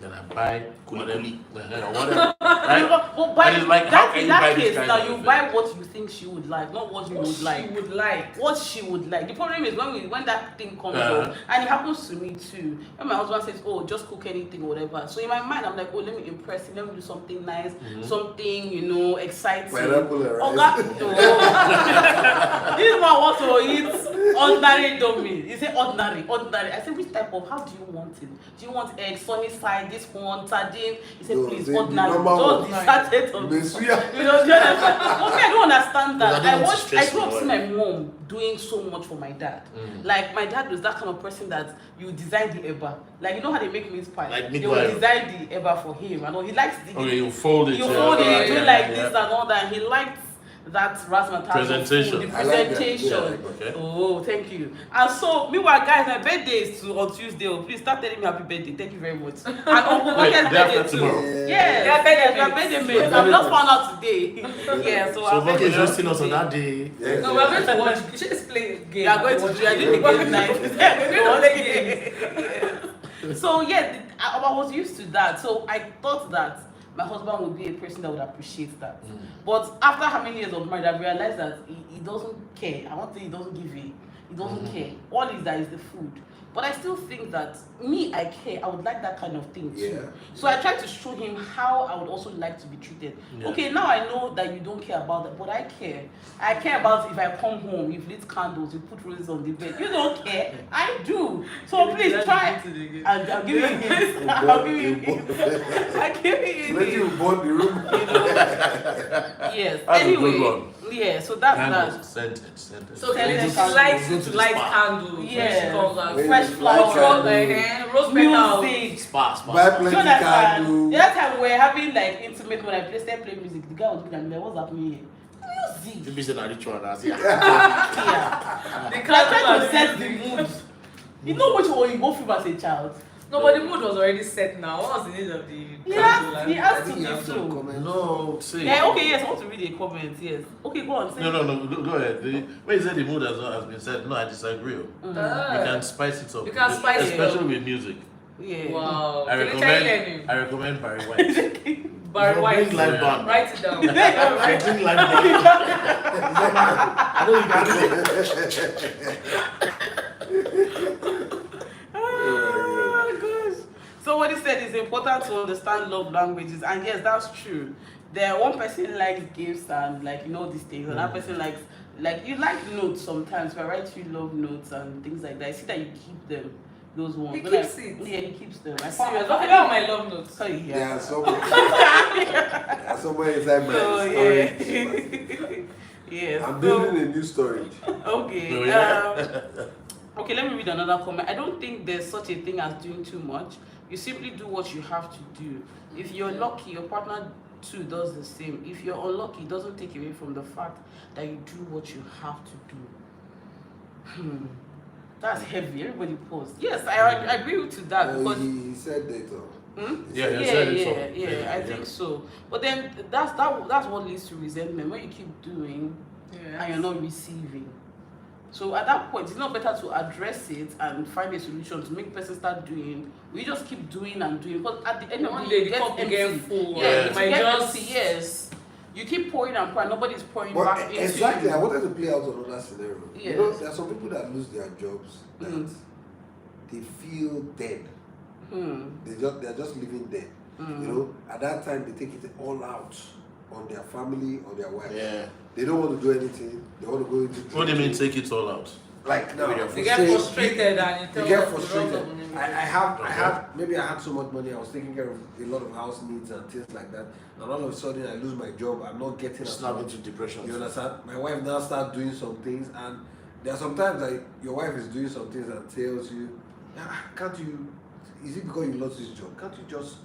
B: Then I buy whatever. Whatever. Right?
A: But
B: And it's like, how can
A: in
B: you
A: that
B: buy this
A: case,
B: kind
A: now
B: of
A: you
B: thing?
A: buy what you think she would like, not what you would like.
D: She would like.
A: What she would like. The problem is when that thing comes
B: Uh-huh.
A: up, and it happens to me too. When my husband says, "Oh, just cook anything or whatever," so in my mind I'm like, "Oh, let me impress him. Let me do something nice, something exciting."
E: Pineapple and
A: Oh,
E: rice.
A: this man wants to eat ordinary dummy. He said ordinary. I said, which type of? How do you want it? Do you want egg, sunny side, this one, sardine? He said,
E: No,
A: please
E: the
A: ordinary.
E: normal
A: Just
E: one.
A: the started of
E: Mesuya.
A: you know, do you understand? For me, I don't understand that.
C: Because I don't want to
A: I
C: stress
A: grew up
C: my
A: seeing my mom doing so much for my dad. Like my dad was that kind of person that you design the eba. Like you know how they make mince pie.
C: Like
A: they
C: meat
A: will
C: pie.
A: design the eba for him. I know he likes the.
B: Okay, you fold it.
A: You fold it, do
B: yeah,
A: like
B: yeah.
A: this and all that. He liked that razzmatazz.
B: Presentation.
A: The
E: I like that.
A: presentation.
B: Yeah, okay.
A: Oh, thank you. And so, meanwhile, guys, my birthday is on Tuesday. Oh, please start telling me happy birthday. Thank you very much. And Uncle
B: Wait,
A: Boke's
B: day after
A: birthday too.
B: tomorrow.
A: Yes,
D: Their birthday
A: my birthday mates. I've just found out today. Yeah, so
C: So
A: our
C: Boke
A: birthday
C: is hosting us on that day.
E: Yeah.
D: No, we're going to watch. You should just play a game.
A: You are going to do. I did the game night. So yeah, I was used to that. So I thought that my husband would be a person that would appreciate that. But after how many years of marriage, I realized that he doesn't care. I won't say he doesn't give a. He doesn't care. All is that is the food. But I still think that I care. I would like that kind of thing too.
E: Yeah.
A: So I tried to show him how I would also like to be treated.
B: Yeah.
A: Okay, now I know that you don't care about that, but I care. I care about if I come home, you've lit candles, you put roses on the bed. You don't care. I do. So please try. And I'll give you hints. I'll give you hints. I'll give you
E: Let you
A: hints.
E: burn the room.
A: Yes.
B: That's a
A: Anyway,
B: good one.
A: yeah. So that's
B: Candles,
A: that.
B: scented.
D: So
A: Tell
D: she
A: them
D: likes
C: go to
D: to
C: the
D: light
C: spa.
D: candles when
A: Yeah.
D: she comes out.
A: Fresh
E: When
A: flowers.
D: Rose petals.
A: Music.
C: Spa.
E: Buy
A: Do you
E: plenty
A: understand?
E: candle.
A: The other time we were having like intimate when I started playing music, the guy was looking at me like, what's happening here? Music.
C: You be saying a ritual and I say,
A: Yeah.
D: The
A: I tried to
D: candles
A: set the mood. You know which one you go through as a child?
D: No, but the mood was already set now. What was the need of the
A: He
D: candle?
A: has
E: I
A: to
E: think you
A: be
E: have some
A: so.
E: comments.
B: No, see.
A: Yeah, okay, yes, I want to read a comment, yes. Okay, go on. Say
B: No, go ahead. When you say the mood has been said, no, I disagree. You can spice it up.
D: You can spice it
B: especially
D: up.
B: with music.
A: Yeah.
D: Wow.
B: I
D: Can you tell you
B: recommend Barry White.
D: Barry White.
C: bring live band.
D: Write it down.
C: I drink live band. I know you can
A: Oh, gosh. So what he said is important to understand love languages, and yes, that's true. One person likes gifts and these things, another person likes you like notes sometimes. So I write you love notes and things like that. I see that you keep them. Those ones.
D: He
A: When
D: keeps
A: I-
D: it?
A: Yeah, he keeps them. I
D: Serious.
A: found
D: Look at my love notes.
A: Oh,
E: There
A: yeah.
E: are somewhere inside my
A: So,
E: storage.
A: Yes.
E: I'm
A: So-
E: building a new storage.
A: Okay.
B: Oh, yeah.
A: Okay, let me read another comment. I don't think there's such a thing as doing too much. You simply do what you have to do. If you're lucky, your partner too does the same. If you're unlucky, it doesn't take away from the fact that you do what you have to do. That's heavy. Everybody pause. Yes, I agree with you to that because
E: He said that.
B: Yeah, you
A: yeah,
B: said it so.
A: I think so. But then that's what leads to resentment when you keep doing and you're not receiving. So at that point, it's not better to address it and find a solution to make person start doing. We just keep doing and doing because at the end of the day, you get empty.
D: full.
A: Yeah,
B: you
A: you
D: might
A: get
D: just
A: empty. Yes, you keep pouring and pouring. Nobody's pouring
E: But
A: back into
E: exactly,
A: you.
E: I wanted to play out another scenario.
A: Yes.
E: You know, there are some people that lose their jobs that they feel dead. They're just living dead. You know, at that time they take it all out on their family or their wife.
C: Yeah.
E: They don't want to do anything. They want to go into.
B: What do you mean take it all out?
E: Like now,
D: They get frustrated and you tell
E: they get
D: them to
E: frustrated.
D: run up.
E: I had so much money. I was taking care of a lot of house needs and things like that. And all of a sudden, I lose my job. I'm not getting as
C: Snap
E: much.
C: into depression.
E: You understand? My wife now starts doing some things, and there are sometimes like your wife is doing some things and tells you, can't you? Is it because you lost this job? Can't you just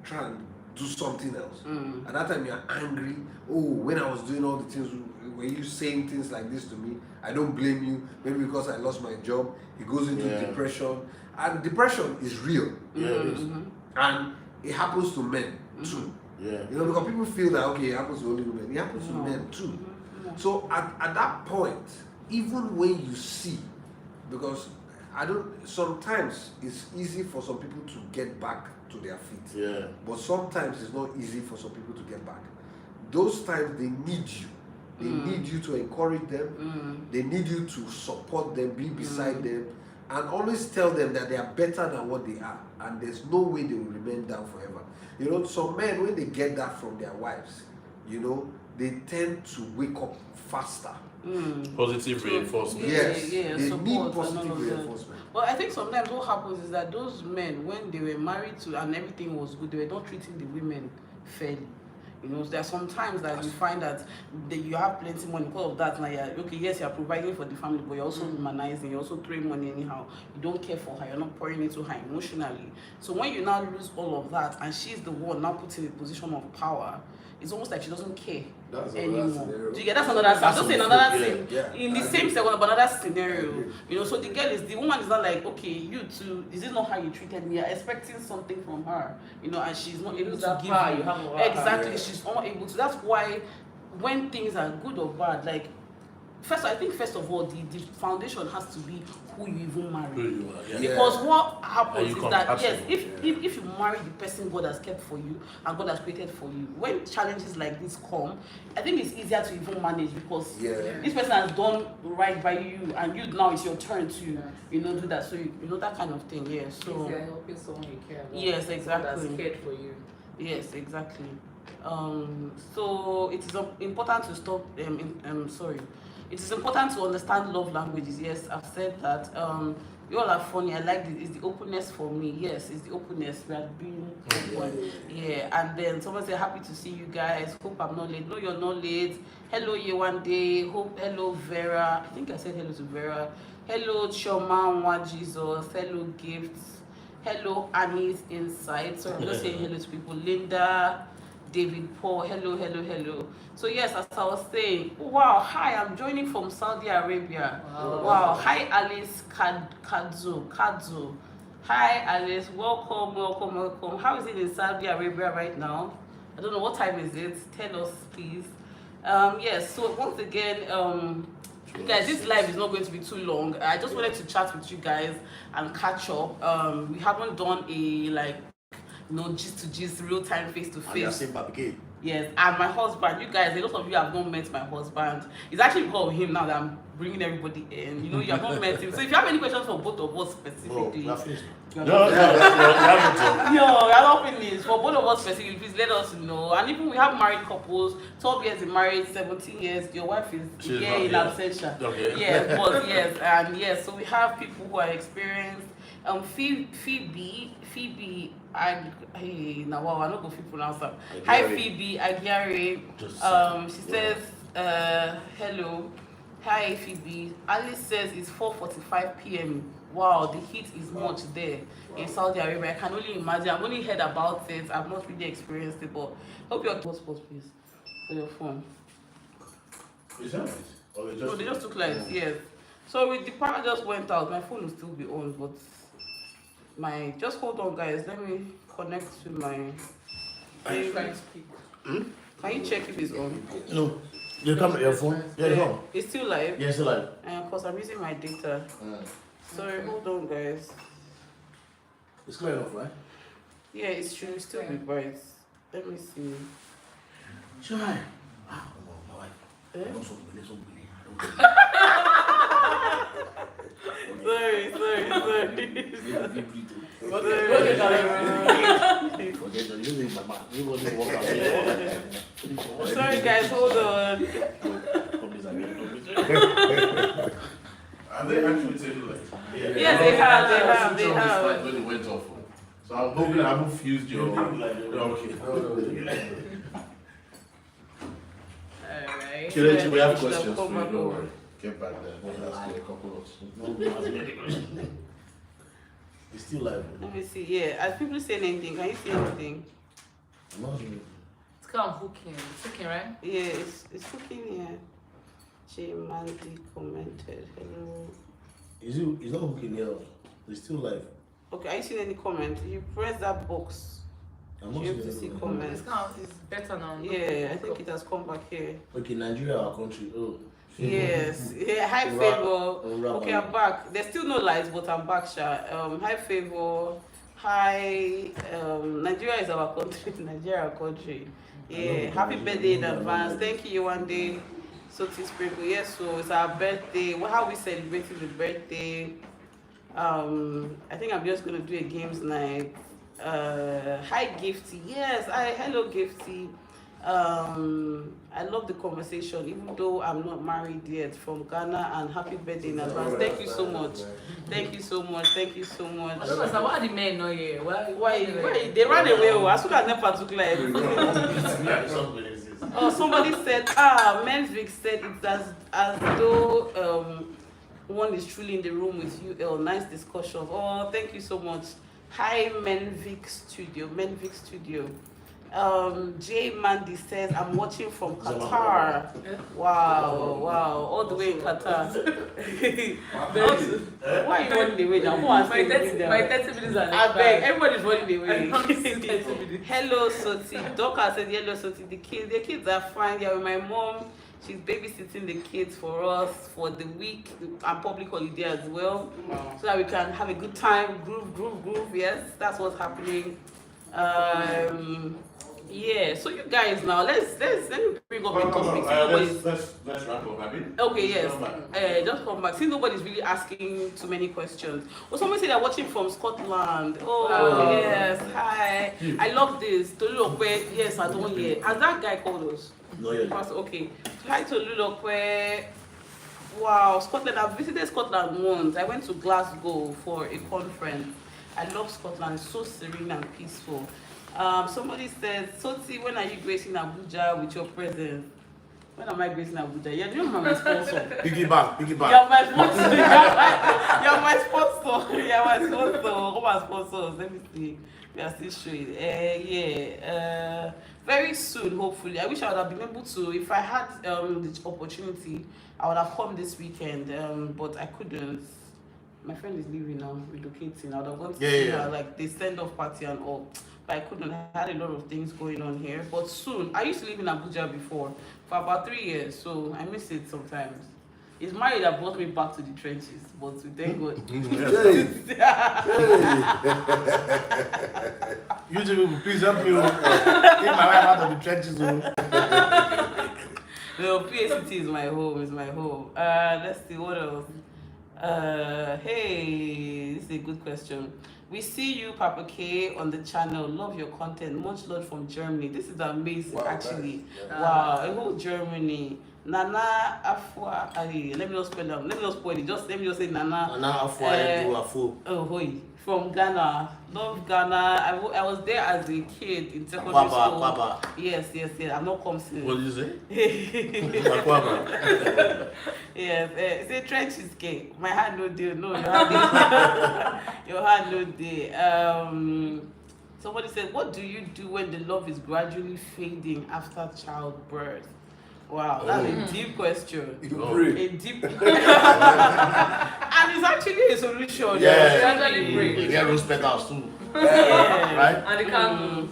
E: try and do something else? At that time, you're angry. Oh, when I was doing all the things, were you saying things like this to me? I don't blame you. Maybe because I lost my job, it goes into depression, and depression is real.
C: Yeah, it is.
E: And it happens to men too.
C: Yeah.
E: You know, because people feel that okay, it happens to only women. It happens to men too. So at that point, even when you see, because sometimes it's easy for some people to get back to their feet.
C: Yeah.
E: But sometimes it's not easy for some people to get back. Those times they need you. They need you to encourage them. They need you to support them, be beside them, and always tell them that they are better than what they are, and there's no way they will remain down forever. You know, some men, when they get that from their wives, you know, they tend to wake up faster.
B: Positive reinforcement.
E: Yes,
A: yeah,
E: they
A: support
E: need
A: and all
E: positive
A: of that.
E: reinforcement.
A: Well, I think sometimes what happens is that those men, when they were married to and everything was good, they were not treating the women fairly. You know, there are some times that you find that you have plenty money because of that. Now, you're providing for the family, but you're also humanizing, you're also throwing money anyhow. You don't care for her, you're not pouring into her emotionally. So when you now lose all of that, and she's the one now put in a position of power, it's almost like she doesn't care anymore. Do you get that's another? I'm just saying another thing in the same second, but another scenario. You know, so the woman is not like, okay, you too. This is not how you treated me. You're expecting something from her, you know, and she's not able to give
D: power
A: you.
D: you have over
A: Exactly,
D: her.
A: she's not able to. That's why when things are good or bad, like first of all, the foundation has to be who you even marry.
B: Who you are, yeah.
A: Because what happens
B: Are you
A: is that
B: compatible?
A: yes, if you marry the person God has kept for you and God has created for you, when challenges like this come, I think it's easier to even manage because this person has done right by you, and you now it's your turn to you know do that. So you know that kind of thing. Yeah. So
D: Easier helping someone you care about.
A: yes, exactly.
D: That's cared for you.
A: Yes, exactly. So it is important to stop. It is important to understand love languages. Yes, I've said that. You all are funny. I like it. It's the openness for me. Yes, it's the openness. We are being open. Yeah. And then someone said, "Happy to see you guys. Hope I'm not late." No, you're not late. Hello, Yewande. Hope. Hello, Vera. I think I said hello to Vera. Hello, Choma Nwa Jesus. Hello, Gifts. Hello, Annie's Inside. So I'm just saying hello to people. Linda. David Paul, hello. So yes, as I was saying, wow, hi, I'm joining from Saudi Arabia. Wow, hi Alice Kadzo. Hi Alice, welcome. How is it in Saudi Arabia right now? I don't know, what time is it? Tell us, please. Yes, so once again, you guys, this live is not going to be too long. I just wanted to chat with you guys and catch up. We haven't done a gist to gist, real time, face to face. Yes, and my husband, you guys, a lot of you have not met my husband. It's actually because of him now that I'm bringing everybody in. You know, you have not met him. So if you have any questions for both of us specifically,
B: No, you haven't.
A: you're not finished. For both of us specifically, please let us know. And even we have married couples, 12 years in marriage, 17 years. Your wife is here in absentia.
B: Okay.
A: Yeah, but yes, and yes. So we have people who are experienced. Phoebe, hey, now wow, I don't go to pronounce that. Hi Phoebe Aguirre. She says, hello. Hi Phoebe. Alice says it's 4:45 p.m. Wow, the heat is much there in Saudi Arabia. I can only imagine. I've only heard about it. I've not really experienced it, but hope you're hotspot, please, for your phone.
B: Is that right? Or
A: No, they just took lights, yes. So with the power just went out, my phone will still be on, but just hold on guys, let me connect to my
D: Try to speak.
A: Can you check if it's on?
C: No. You come with your phone? Yeah, it's on.
A: It's still live?
C: Yeah, it's live.
A: Because I'm using my data. Sorry, hold on guys.
C: It's clear enough, right?
A: Yeah, it should still be bright. Let me see.
C: Sure. Wow, my wife.
A: Eh?
C: I don't so believe.
A: Sorry.
B: actually taken like.
A: Yes, they have. They have.
B: When it went off. So I'm hoping I haven't fused your. Okay.
D: Alright.
B: Kelechi, we have questions for
A: Come
B: you.
A: back
B: Don't
A: over.
B: worry. Get back there. We'll ask you a couple of.
C: It's still live.
A: Let me see. Yeah, are people saying anything? Can you see anything?
D: It's kind of hooking. It's hooking, right?
A: Yeah, it's cooking here. J Mandy commented. Hello.
C: Is not hooking here? It's still live.
A: Okay, are you seeing any comment? You press that box.
C: I'm not
A: You have to
C: seeing
A: see
C: any
A: comments.
D: It's better now.
A: Yeah, I think it has come back here.
C: Okay, Nigeria, our country. Oh.
A: Yes. Yeah, hi favor. Okay, I'm back. There's still no lights, but I'm back, Sha. Hi favor. Hi. Nigeria is our country. Nigeria our country. Yeah. Happy birthday in advance. Thank you one day. So Sprinkle. Yes, so it's our birthday. How are we celebrating the birthday? I think I'm just gonna do a games night. Hi Gifty. Yes, hello Gifty. I love the conversation, even though I'm not married yet, from Ghana, and happy birthday in advance. Thank you so much. Thank you so much. Thank you so much.
D: I don't know, why are the men not here?
A: Why they ran away? As soon as NEPA took life. Oh, somebody said, Menvic said it's as though one is truly in the room with you. Nice discussion. Oh, thank you so much. Hi, Menvic Studio. J Mandy says, I'm watching from Qatar. Wow, all the way in Qatar. Why are you running away now? My 30
D: minutes are
A: I beg, everybody's running away.
D: Hello.
A: Hello, Soti. Doka said, hello, Soti. The kids are fine. Yeah, with my mom. She's babysitting the kids for us for the week and public holiday as well. Wow. So that we can have a good time, groove. Yes, that's what's happening. Yeah, so you guys now, let me bring up a topic.
B: Let's wrap up, Abby.
A: Okay, yes. Just come back. Since nobody's really asking too many questions. Well, somebody said they're watching from Scotland. Oh, yes. Hi. I love this. Tolulokwe. Yes, I don't hear. Has that guy called us?
C: No, yeah.
A: Okay. Hi, Tolulokwe. Wow, Scotland. I've visited Scotland once. I went to Glasgow for a conference. I love Scotland. It's so serene and peaceful. Somebody said, Soti, when are you gracing Abuja with your presence? When am I gracing Abuja? You're my sponsor.
C: Piggyback.
A: You're my sponsor. You're my sponsor. Come and sponsor us. Let me see. We are still showing. Very soon, hopefully. I wish I would have been able to. If I had the opportunity, I would have come this weekend. But I couldn't. My friend is leaving now, relocating. I would have gone to see her, like the send-off party and all. But I couldn't. I had a lot of things going on here. But soon, I used to live in Abuja before for about 3 years, so I miss it sometimes. It's married that brought me back to the trenches, but we thank God.
C: You two, please help me. Take my wife out of the trenches.
A: No, PACT is my home. Let's see what else. Hey, this is a good question. We see you, Papa K, on the channel. Love your content. Much love from Germany. This is amazing, actually. Wow, a whole Germany. Nana Afua. Let me not spell them. Let me not spoil it. Let me just say Nana.
C: Nana Afua.
A: Oh, hoi. From Ghana. Love Ghana. I was there as a kid in secondary school.
C: Papa.
A: Yes. I'm not come since.
B: What did you say?
A: Yes. Say trench is gay. My hand no deal. No, your hand no deal. Somebody said, what do you do when the love is gradually fading after childbirth? Wow, that's a deep question.
E: You pray.
A: A deep and it's actually a solution.
C: Yeah.
D: You
C: get rose petals too.
A: Yeah.
C: Right?
D: And the candles.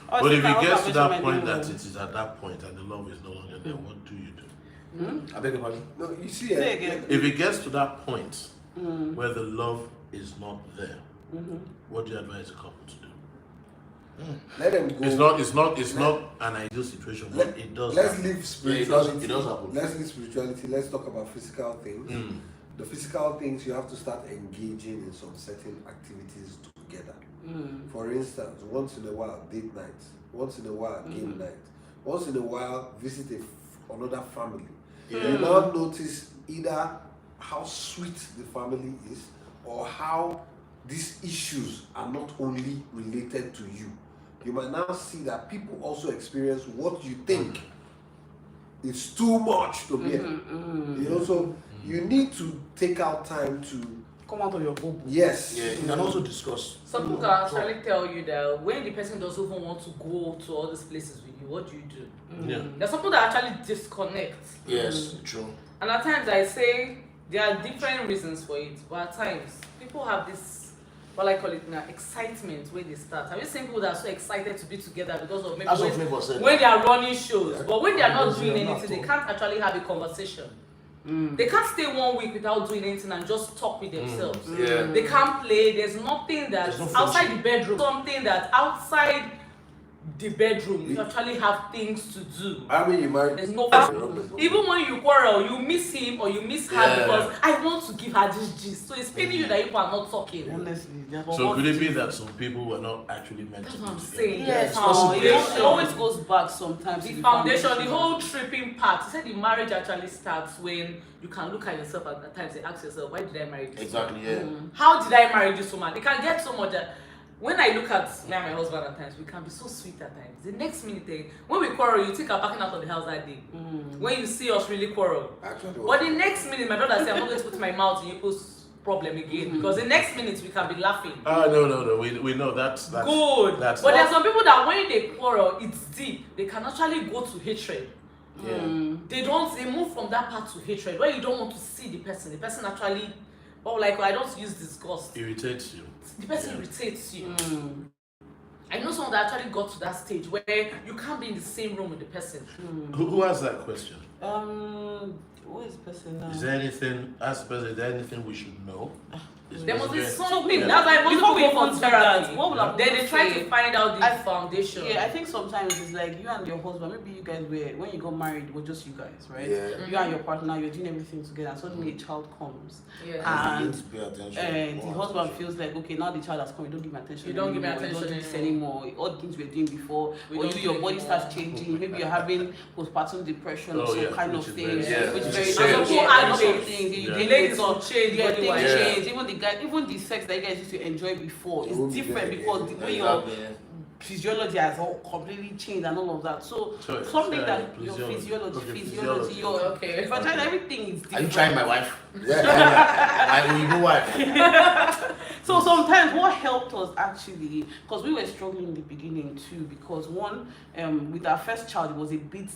B: But if it gets to that point that it is at that point and the love is no longer there, what do you do?
C: I beg your pardon?
E: No, you see,
A: Say again.
B: If it gets to that point where the love is not there, what do you advise a couple to do?
E: let them go.
B: It's not an ideal situation, but it does.
E: Let's
B: happen.
E: leave spirituality.
C: It does happen.
E: Let's leave spirituality. Let's talk about physical things. The physical things, you have to start engaging in some certain activities together. For instance, once in a while, date night. Once in a while, game night. Once in a while, visit another family. You now notice either how sweet the family is, or how these issues are not only related to you. You might now see that people also experience what you think is too much to bear. You know, so you need to take out time to
A: come out of your bubble.
E: Yes.
C: Yeah, you can also discuss.
D: Some people can actually tell you that when the person doesn't even want to go to all these places with you, what do you do?
B: Yeah.
D: There's some people that actually disconnect.
C: Yes, true.
D: And at times I say there are different reasons for it, but at times people have this, what I call it now, excitement when they start. Have you seen people that are so excited to be together because of maybe when they are running shows, but when they are not doing anything, they can't actually have a conversation. They can't stay 1 week without doing anything and just talk with themselves.
C: Yeah.
D: They can't play. There's nothing that's outside the bedroom. Something that outside the bedroom you actually have things to do.
E: I mean, you might.
D: There's no even when you quarrel, you miss him or you miss her because I want to give her this gist. So it's paining you that people are not talking.
A: Honestly,
B: So could it be that some people were not actually meant to
D: That's what I'm
B: be
D: saying.
B: together?
A: Yes, it always goes back sometimes.
D: The foundation, the whole tripping part. You said the marriage actually starts when you can look at yourself at times and ask yourself, why did I marry this
C: Exactly, yeah.
D: How did I marry this woman? It can get so much that when I look at me and my husband at times, we can be so sweet at times. The next minute, when we quarrel, you think I'm packing out of the house that day. When you see us really quarrel. But the next minute, my brother said, I'm not going to put my mouth in people's problem again. Because the next minute, we can be laughing.
B: No. We know that's
D: good. But there are some people that when they quarrel, it's deep. They can actually go to hatred.
C: Yeah.
D: They move from that part to hatred where you don't want to see the person. The person actually, I don't use disgust.
B: irritates you.
D: The person irritates you. I know someone that actually got to that stage where you can't be in the same room with the person.
B: Who has that question?
A: Who is the person now?
B: Is there anything we should know?
D: There must be
A: So
D: something.
A: now,
D: That's why most
A: before
D: people
A: we
D: go
A: go
D: for
A: to
D: therapy.
A: that, what would I
D: Then they try
A: say?
D: to find out the foundation.
A: Yeah, I think sometimes it's like you and your husband, maybe you guys were, when you got married, it was just you guys, right?
C: Yeah.
A: You and your partner, you're doing everything together, and suddenly a child comes.
D: Yeah.
A: And
C: You need to pay attention.
A: the husband feels like, okay, now the child has come, you don't give me attention.
D: You don't give me
A: anymore,
D: attention
A: you don't do this anymore. All the things we were doing before,
D: We
A: or
D: don't do
A: your
D: it
A: body
D: anymore.
A: starts changing. Maybe you're having postpartum depression or
B: Oh,
A: some
B: yeah,
A: kind
B: which
A: of
B: is
A: thing,
B: very-
A: which is very
C: Yeah.
A: serious.
D: Some
A: Yeah,
D: people
A: lots of
D: aggravate.
A: things.
B: Yeah.
D: The ladies will change.
A: Yeah,
D: body
A: things
D: wise.
A: change. Even the sex that you guys used to enjoy before is different because the way your physiology has all completely changed and all of that. So
B: Sorry,
A: something
B: sorry,
A: that your physiology, your
D: Okay.
A: vagina, everything is different.
C: Are you trying my wife? Yeah. You know wife.
A: So sometimes what helped us actually, because we were struggling in the beginning too, because one, with our first child, it was a bit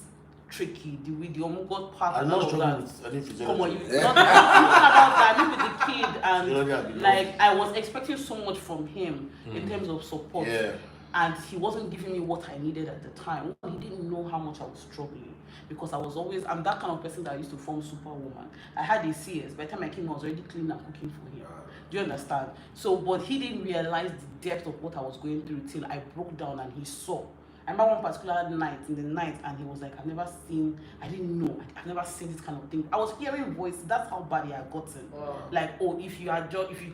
A: tricky, the omugod part
C: I'm
A: and all
C: not
A: of that.
C: struggling with any
A: Come on,
C: physiology.
A: not about that, me with the kid,
C: Physiology and
A: and like I was expecting so much from him in terms of support.
C: Yeah.
A: And he wasn't giving me what I needed at the time. He didn't know how much I was struggling because I'm that kind of person that used to form superwoman. I had a CS. By the time I came, I was already cleaning and cooking for him. Do you understand? So, but he didn't realize the depth of what I was going through till I broke down and he saw. I remember one particular night, in the night, and he was like, I've never seen this kind of thing. I was hearing voices. That's how bad he had gotten.
D: Wow.
A: Like, oh, if you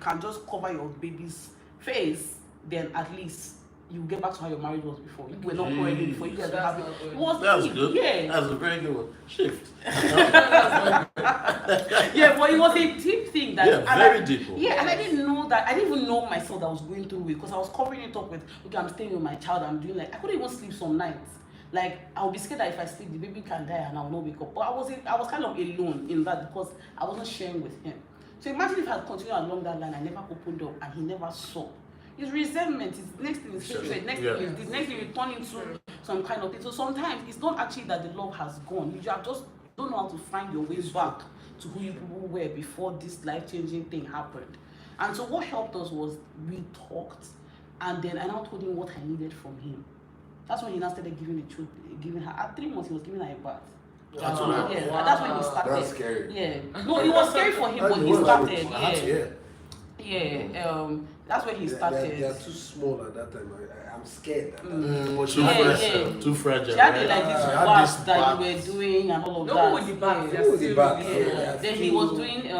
A: can just cover your baby's face, then at least you get back to how your marriage was before. You were not quarreling before. You guys were having. It was
B: That's
A: deep,
B: good.
A: yeah.
B: That's a very good one. Shift.
A: Yeah, but it was a deep thing that.
B: Yeah, very deep.
A: Yeah, and I didn't know that. I didn't even know myself that I was going through it because I was covering it up with, okay, I'm staying with my child. I'm doing I couldn't even sleep some nights. Like I would be scared that if I sleep, the baby can die and I will not wake up. But I was kind of alone in that because I wasn't sharing with him. So imagine if I had continued along that line, I never opened up and he never saw. It's resentment, it's next thing is hatred, next thing is this, next thing you turn into some kind of thing. So sometimes it's not actually that the love has gone. You just don't know how to find your way back to who you people were before this life-changing thing happened. And so what helped us was we talked, and then I now told him what I needed from him. That's when he now started giving her at 3 months he was giving her a bath.
C: That's
A: Yeah, and that's when he started.
E: That's scary.
A: Yeah. No, it was scary for him, but he started. Yeah. Yeah, That's where he started.
E: They are too small at that time. I'm scared.
B: Too fragile.
A: She had
B: Right?
A: like this baths that you were doing and all of that.
D: No, with the bath.
A: Then he was doing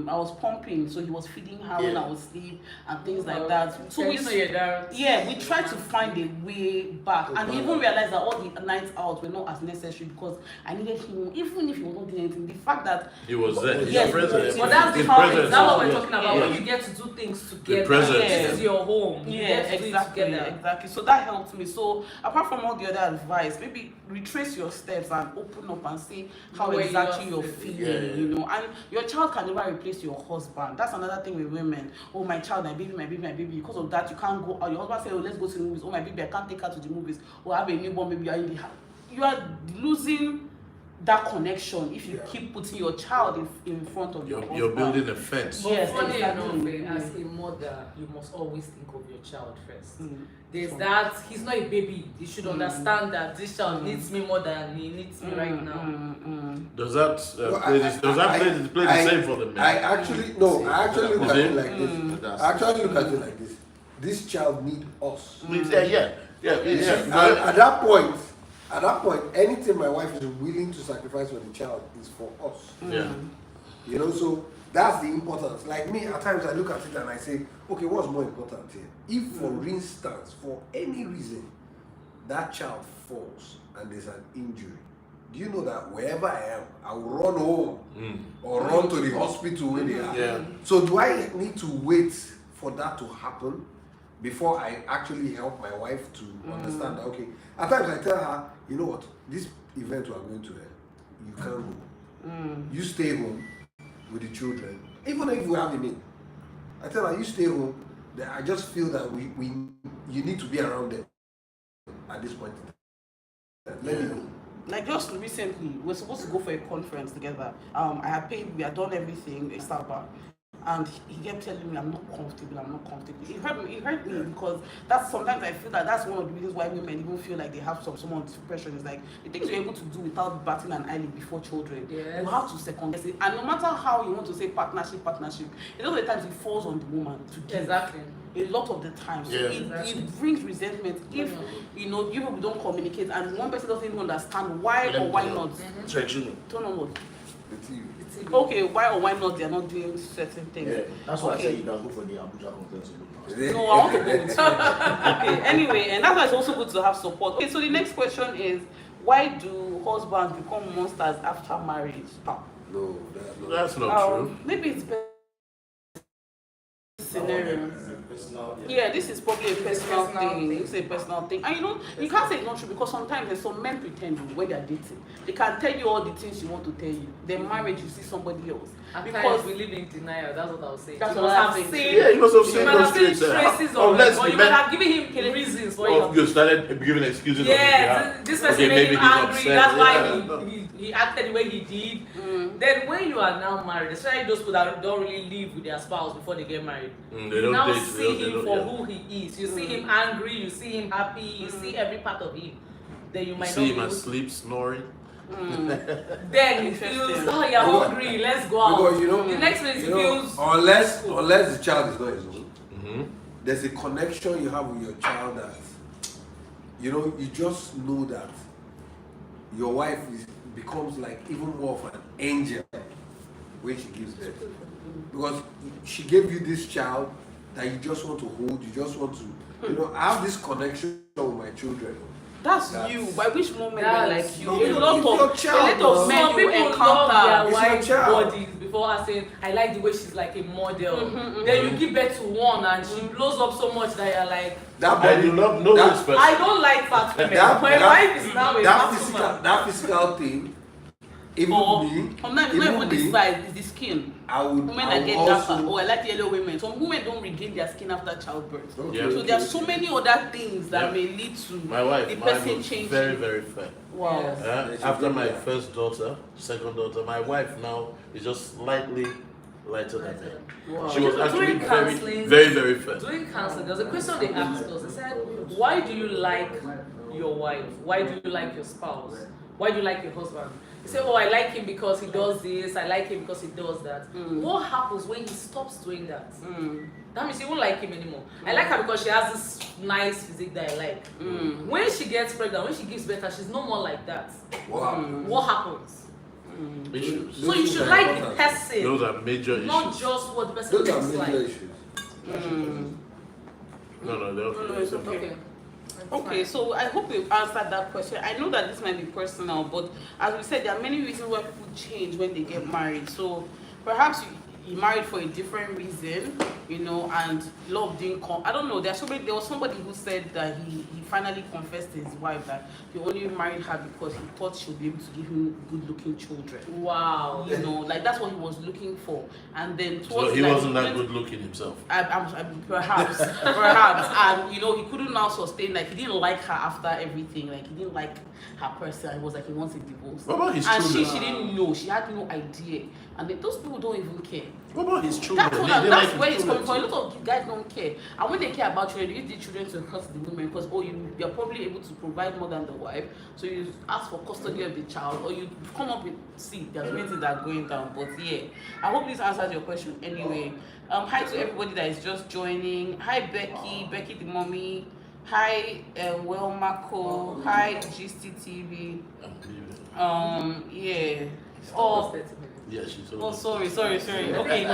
A: I was pumping, so he was feeding her when I was asleep and things like that. So we tried to find a way back, and even realized that all the nights out were not as necessary because I needed him, even if he was not doing anything. The fact that
B: he was there,
A: yes,
B: present.
D: But that's what we're talking about. When you get to do things together, this is your home.
A: Exactly. So that helped me. So apart from all the other advice, maybe retrace your steps and open up and see how exactly you're feeling, you know. And your child can never replace your husband. That's another thing with women. Oh, my child, my baby. Because of that, you can't go. Your husband says, oh, let's go to the movies. Oh, my baby, I can't take her to the movies. Or have a newborn baby. You are losing that connection if you keep putting your child in front of your husband.
B: You're building a fence.
A: Yes,
D: funny
A: exactly.
D: enough, as a mother, you must always think of your child first. There's that, he's not a baby. You should understand that this child needs me more than he needs me right now.
B: Does that play the same for the men?
E: I actually look at it like this. I actually look at it like this. This child needs us. At that point, anything my wife is willing to sacrifice for the child is for us. You know, so that's the importance. Like me, at times I look at it and I say, okay, what's more important here? If, for instance, for any reason, that child falls and there's an injury, do you know that wherever I am, I will run home or run to the hospital where they are? So do I need to wait for that to happen before I actually help my wife to understand that, okay, at times I tell her, you know what, this event we are going to, you can't go. You stay home with the children, even if we have a meal. I tell her, you stay home. I just feel that you need to be around them at this point. Let me know.
A: Like just recently, we're supposed to go for a conference together. I had paid, we had done everything, a Starbucks. And he kept telling me, I'm not comfortable. It hurt me because sometimes I feel that that's one of the reasons why women even feel like they have someone's depression. Is like the things you're able to do without batting an eyelid before children. You have to second guess it. And no matter how you want to say partnership, a lot of the times it falls on the woman to give.
D: Exactly.
A: A lot of the time. So it brings resentment if you people don't communicate and one person doesn't even understand why or why not. Turn on what? Okay, why or why not they are not doing certain things.
C: That's why I say you can go for the Abuja conference.
A: No, I want to go with you. Okay, anyway, and that's why it's also good to have support. Okay, so the next question is, why do husbands become monsters after marriage?
E: No,
B: that's not true.
A: Maybe it's better scenario. Yeah, this is probably a personal thing. It's a personal thing. And you can't say it's not true because sometimes there's some men pretend when they're dating. They can tell you all the things you want to tell you. Then marriage, you see somebody else.
D: Because we live in denial, that's what I was saying.
A: That's what I'm saying.
B: Yeah, you must have seen those traces.
D: Traces of it, but you might have given him reasons for it.
B: You started giving excuses.
D: Yeah, this person made him angry. That's why he acted the way he did. Then when you are now married, especially those people that don't really live with their spouse before they get married, you now see him for who he is. You see him angry, you see him happy, you see every part of him. Then you might not
B: see him asleep, snoring.
D: Then he feels, oh, you're hungry, let's go out.
E: Because,
D: the next minute he feels...
E: Unless the child is not his own, there's a connection you have with your child that, you just know that your wife becomes like even more of an angel when she gives birth. Because she gave you this child that you just want to hold, you just want to, I have this connection with my children.
A: That's you. By which moment they're like you?
E: A lot of
A: men you encounter
D: their wife's bodies before asking, I like the way she's like a model. Then you give birth to one and she blows up so much that you're like,
B: I do not know this person.
D: I don't like fat women. My wife is now a fat woman.
E: That physical thing, even me,
A: sometimes it's not even the size, it's the skin. Women that get darker. I like yellow women. Some women don't regain their skin after childbirth. So there are so many other things that may lead to the person changing.
B: Very, very fair.
A: Wow.
B: After my first daughter, second daughter, my wife now is just slightly lighter than her.
A: Wow.
B: She was actually very, very, very fair.
D: During counseling, there was a question they asked us. They said, why do you like your wife? Why do you like your spouse? Why do you like your husband? You say, oh, I like him because he does this, I like him because he does that. What happens when he stops doing that? That means you won't like him anymore. I like her because she has this nice physique that I like. When she gets pregnant, when she gives birth, she's no more like that. What happens?
B: Issues.
D: So you should like the person.
B: Those are major issues.
D: Not just what the person
E: Those are
D: looks like.
E: major issues.
B: No, they're
A: it's okay. Okay, so I hope we've answered that question. I know that this might be personal, but as we said, there are many reasons why people change when they get married. So perhaps you married for a different reason, you know, and love didn't come. I don't know. There was somebody who said that he finally confessed to his wife that he only married her because he thought she would be able to give him good-looking children.
D: Wow.
A: You know, like that's what he was looking for. And then
B: so he wasn't that good-looking himself.
A: Perhaps, and you know, he couldn't now sustain. Like he didn't like her after everything. Like he didn't like her person. He was like he wants a divorce.
B: What about his
A: and
B: children?
A: she didn't know. She had no idea. And then those people don't even care.
B: What about his children?
A: That's where it's coming from. A lot of guys don't care. And when they care about children, you use the children to hurt the women because you're probably able to provide more than the wife. So you ask for custody of the child, or you come up with there's many things that are going down. But yeah, I hope this answers your question anyway. Hi to everybody that is just joining. Hi Becky the mommy. Hi Marco. Hi GCTV. Yeah.
B: Yeah, she's
A: sorry. Okay.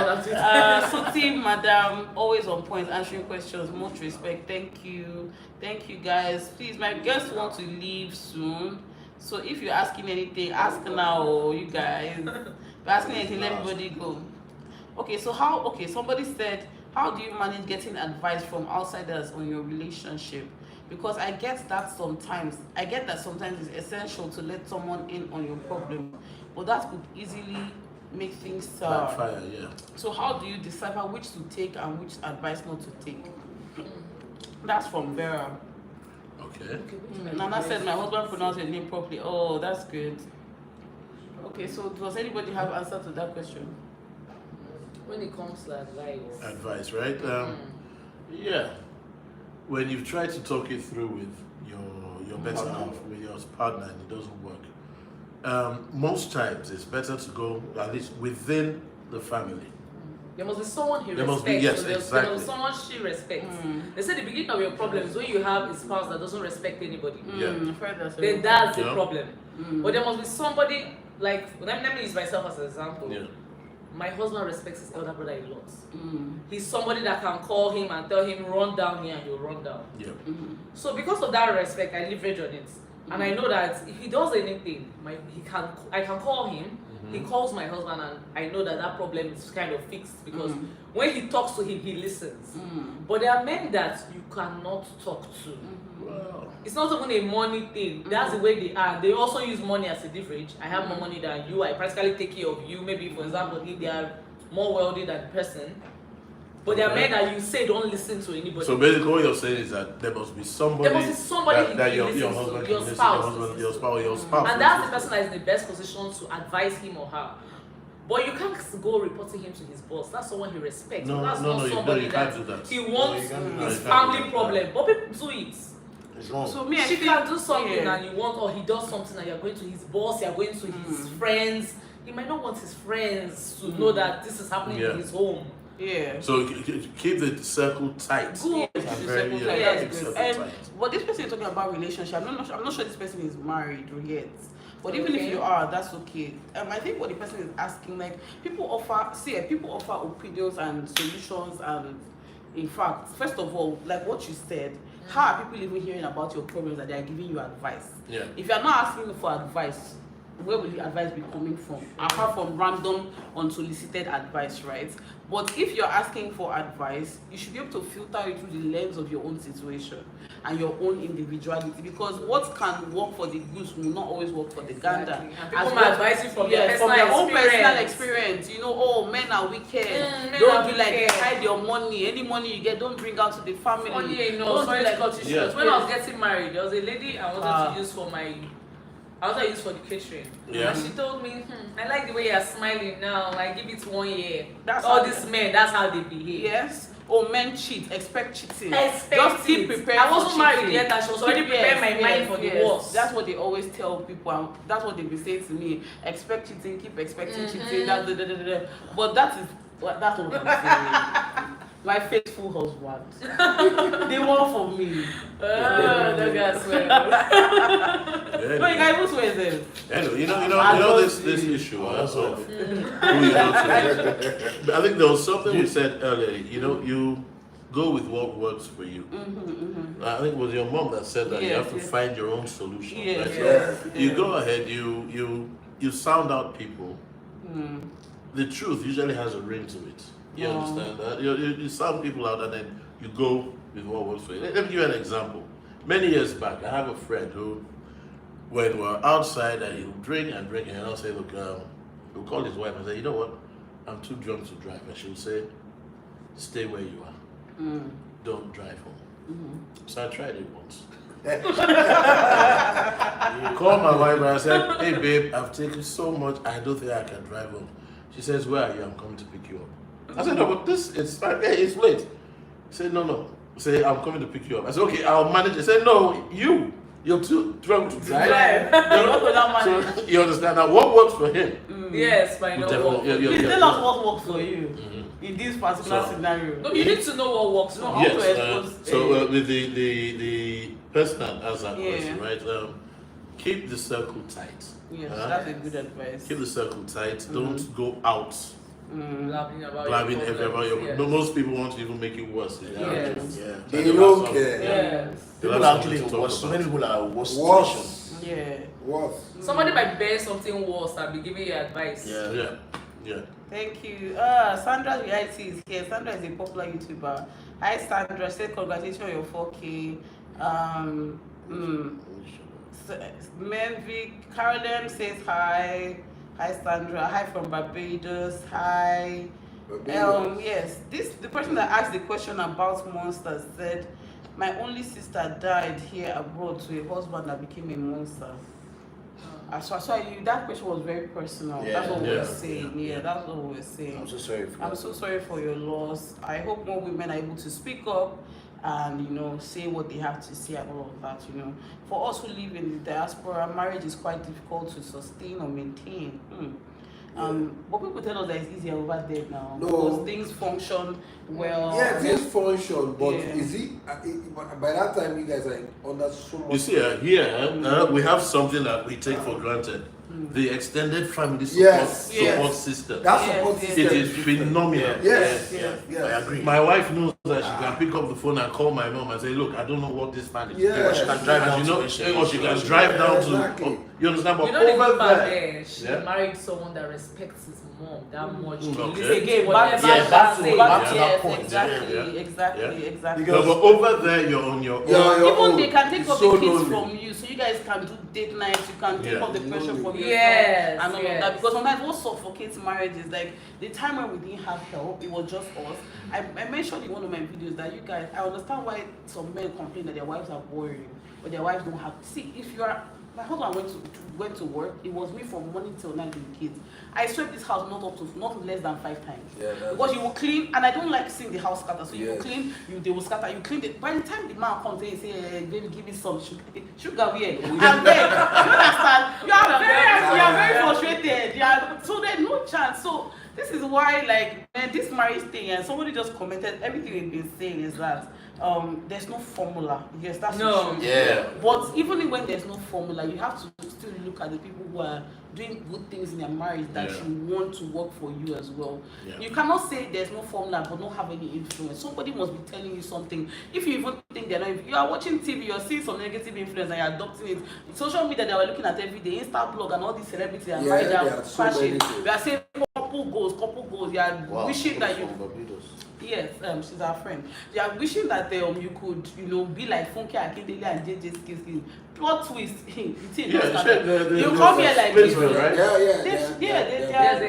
A: Suti, madam, always on point, answering questions, much respect. Thank you guys. Please, my guests want to leave soon. So if you're asking anything, ask now, you guys. If you're asking anything, let everybody go. Okay, so somebody said, how do you manage getting advice from outsiders on your relationship? Because I get that sometimes it's essential to let someone in on your problem, but that could easily make things
B: backfire, yeah.
A: So how do you decipher which to take and which advice not to take? That's from Vera.
B: Okay.
A: Nana said my husband pronounced your name properly. Oh, that's good. Okay, so does anybody have answer to that question?
D: When it comes to
B: advice, right? Yeah. When you've tried to talk it through with your better half, with your partner, and it doesn't work, most times it's better to go at least within the family.
D: There must be someone he
B: respects.
D: There must be someone she respects. They say the beginning of your problem is when you have a spouse that doesn't respect anybody. Then that's the problem. But there must be somebody, like, let me use myself as an example.
B: Yeah.
D: My husband respects his elder brother a lot. He's somebody that can call him and tell him, run down here, and he'll run down.
B: Yeah.
D: So because of that respect, I leverage on it. And I know that if he does anything, I can call him. He calls my husband, and I know that problem is kind of fixed because when he talks to him, he listens. But there are men that you cannot talk to.
B: Wow.
D: It's not even a money thing. That's the way they are. They also use money as a leverage. I have more money than you. I practically take care of you. Maybe, for example, if they are more wealthy than the person. But there are men that you say don't listen to anybody.
B: So basically what you're saying is that there must be somebody, that your husband,
D: your spouse. And that's the person that is in the best position to advise him or her. But you can't go reporting him to his boss. That's someone he respects.
B: No,
D: that's
B: no,
D: not somebody
B: you can't do that.
D: He wants his family problem. But people do it.
A: So
D: she can do something and you want, or he does something and you're going to his boss, you're going to his friends. He might not want his friends to know that this is happening in his home.
A: Yeah.
B: So keep the circle tight.
A: Good.
B: Tight.
A: But this person is talking about relationship. I'm not sure this person is married yet. But even if you are, that's okay. I think what the person is asking, like, people offer opinions and solutions, and in fact, first of all, like what you said, how are people even hearing about your problems that they are giving you advice?
B: Yeah.
A: If you are not asking for advice, where will the advice be coming from? Apart from random, unsolicited advice, right? But if you're asking for advice, you should be able to filter it through the lens of your own situation and your own individuality, because what can work for the goose will not always work for the gander.
D: And people might advise you from their
A: own personal experience. You know, oh, men are wicked. Don't be like, hide your money. Any money you get, don't bring out to the family.
D: When I was getting married, there was a lady I wanted to use for the catering.
B: Yeah.
D: And she told me, I like the way you're smiling now. Like, give it 1 year.
A: That's
D: all these men, that's how they behave.
A: Yes. oh, men cheat, expect cheating.
D: Expect
A: Just keep
D: it.
A: prepared.
D: I wasn't
A: for
D: married
A: cheating.
D: yet, and she was already preparing my mind for the worst.
A: That's what they always tell people, and that's what they be saying to me. Expect cheating, keep expecting cheating. But that's what I'm saying. My faithful husband. They want for me.
D: That guy swear.
A: No, you can even swear them.
B: Anyway, you know this issue of who you go to. I think there was something we said earlier. You go with what works for you. I think it was your mom that said that you have to find your own solution. Right? So you go ahead, you sound out people. The truth usually has a ring to it. You understand that? You sound people out and then you go with what works for you. Let me give you an example. Many years back, I have a friend who, when we're outside and he'll drink, and I'll say, look, he'll call his wife and say, you know what? I'm too drunk to drive. And she'll say, stay where you are. Don't drive home. So I tried it once. Called my wife and I said, hey babe, I've taken so much, I don't think I can drive home. She says, where are you? I'm coming to pick you up. I said, no, but it's fine. Hey, it's late. He said, no. I said, I'm coming to pick you up. I said, okay, I'll manage. He said, no, you're too drunk to drive. So, you understand now what works for him?
D: Yes, but I know what.
A: Please tell us what works for you in this particular scenario.
D: No, you need to know what works for you.
B: Yes. So with the person that asked that question, right? Keep the circle tight.
A: Yes, that's a good advice.
B: Keep the circle tight. Don't go out
D: Blabbing
B: about your. No, most people want to even make it worse.
E: They don't care.
D: Yes.
C: People are actually worse. So many people are worse situations.
A: Yeah.
E: Worse.
D: Somebody might bear something worse and be giving you advice.
B: Yeah.
A: Thank you. Sandra's reality is here. Sandra is a popular YouTuber. Hi Sandra, say congratulations on your 4K. Menvik Carolyn says hi. Hi Sandra. Hi from Barbados. Hi. Yes. The person that asked the question about monsters said, my only sister died here abroad to a husband that became a monster. So that question was very personal. That's what we were saying. That's what we were saying.
C: I'm so sorry.
A: I'm so sorry for your loss. I hope more women are able to speak up and say what they have to say and all of that. For us who live in the diaspora, marriage is quite difficult to sustain or maintain. But people tell us that it's easier over there now.
E: No.
A: Because things function well.
E: Yeah, things function, but is it by that time you guys are under so much.
B: You see, here we have something that we take for granted. The extended family support system.
E: That support system.
B: It is phenomenal.
E: Yes.
C: I agree.
B: My wife knows that she can pick up the phone and call my mom and say, look, I don't know what this man is doing.
E: Yes.
C: She can drive down
B: or she can drive down to. You understand? But
D: You know the
B: over
D: good part
B: there,
D: there, she married someone that respects his mom that much.
B: Okay.
A: Again,
D: Back to
A: that
C: point.
A: Exactly.
B: No, but over there, you're on your own.
A: Even they can take up the kids from you, so you guys can do date nights. You can take up the pressure from yourself and all of that. Because sometimes what suffocates marriage is like the time when we didn't have help, it was just us. I mentioned in one of my videos that you guys, I understand why some men complain that their wives are boring, but their wives don't have. See, if you are. My husband went to work. It was me from morning till night with the kids. I swept this house not less than 5 times. Because you will clean, and I don't like seeing the house scatter. So you will clean, they will scatter. You clean it. By the time the man comes and say, hey, baby, give me some sugar here. I'm there. You understand? You are very frustrated. So there's no chance. So this is why, this marriage thing, and somebody just commented, everything we've been saying is that there's no formula. Yes, that's true.
B: Yeah.
A: But even when there's no formula, you have to still look at the people who are doing good things in their marriage that you want to work for you as well. Yeah. You cannot say there's no formula but not have any influence. Somebody must be telling you something. If you even think they're not, if you are watching TV, you're seeing some negative influence and you're adopting it. Social media that we're looking at every day, Insta blog and all these celebrities are married and crashing. We are saying couple goals. You are wishing that you. Yes, she's our friend. They are wishing that you could, be like Funke Akindele and JJ Skills. Plot twist. You come here like this,
B: right?
A: They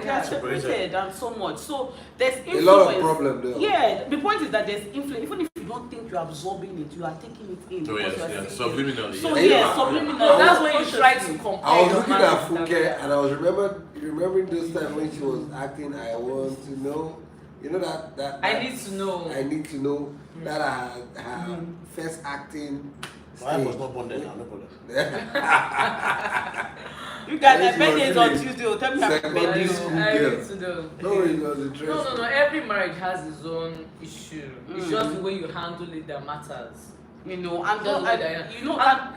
A: are separated and so much. So there's influence.
E: A lot of problem there.
A: Yeah, the point is that there's influence. Even if you don't think you're absorbing it, you are taking it in.
B: Subliminally.
A: So subliminally.
D: That's when you try to compare.
E: I was looking at Funke and I was remembering this time when she was acting I Want to Know. You know that
D: I need to know.
E: I need to know that her first acting.
C: I was not born then. No problem.
A: You guys, my birthday is on Tuesday. Tell me happy birthday.
D: I need to know.
E: No, it was interesting.
D: No. Every marriage has its own issue. It's just the way you handle it that matters.
A: You know, and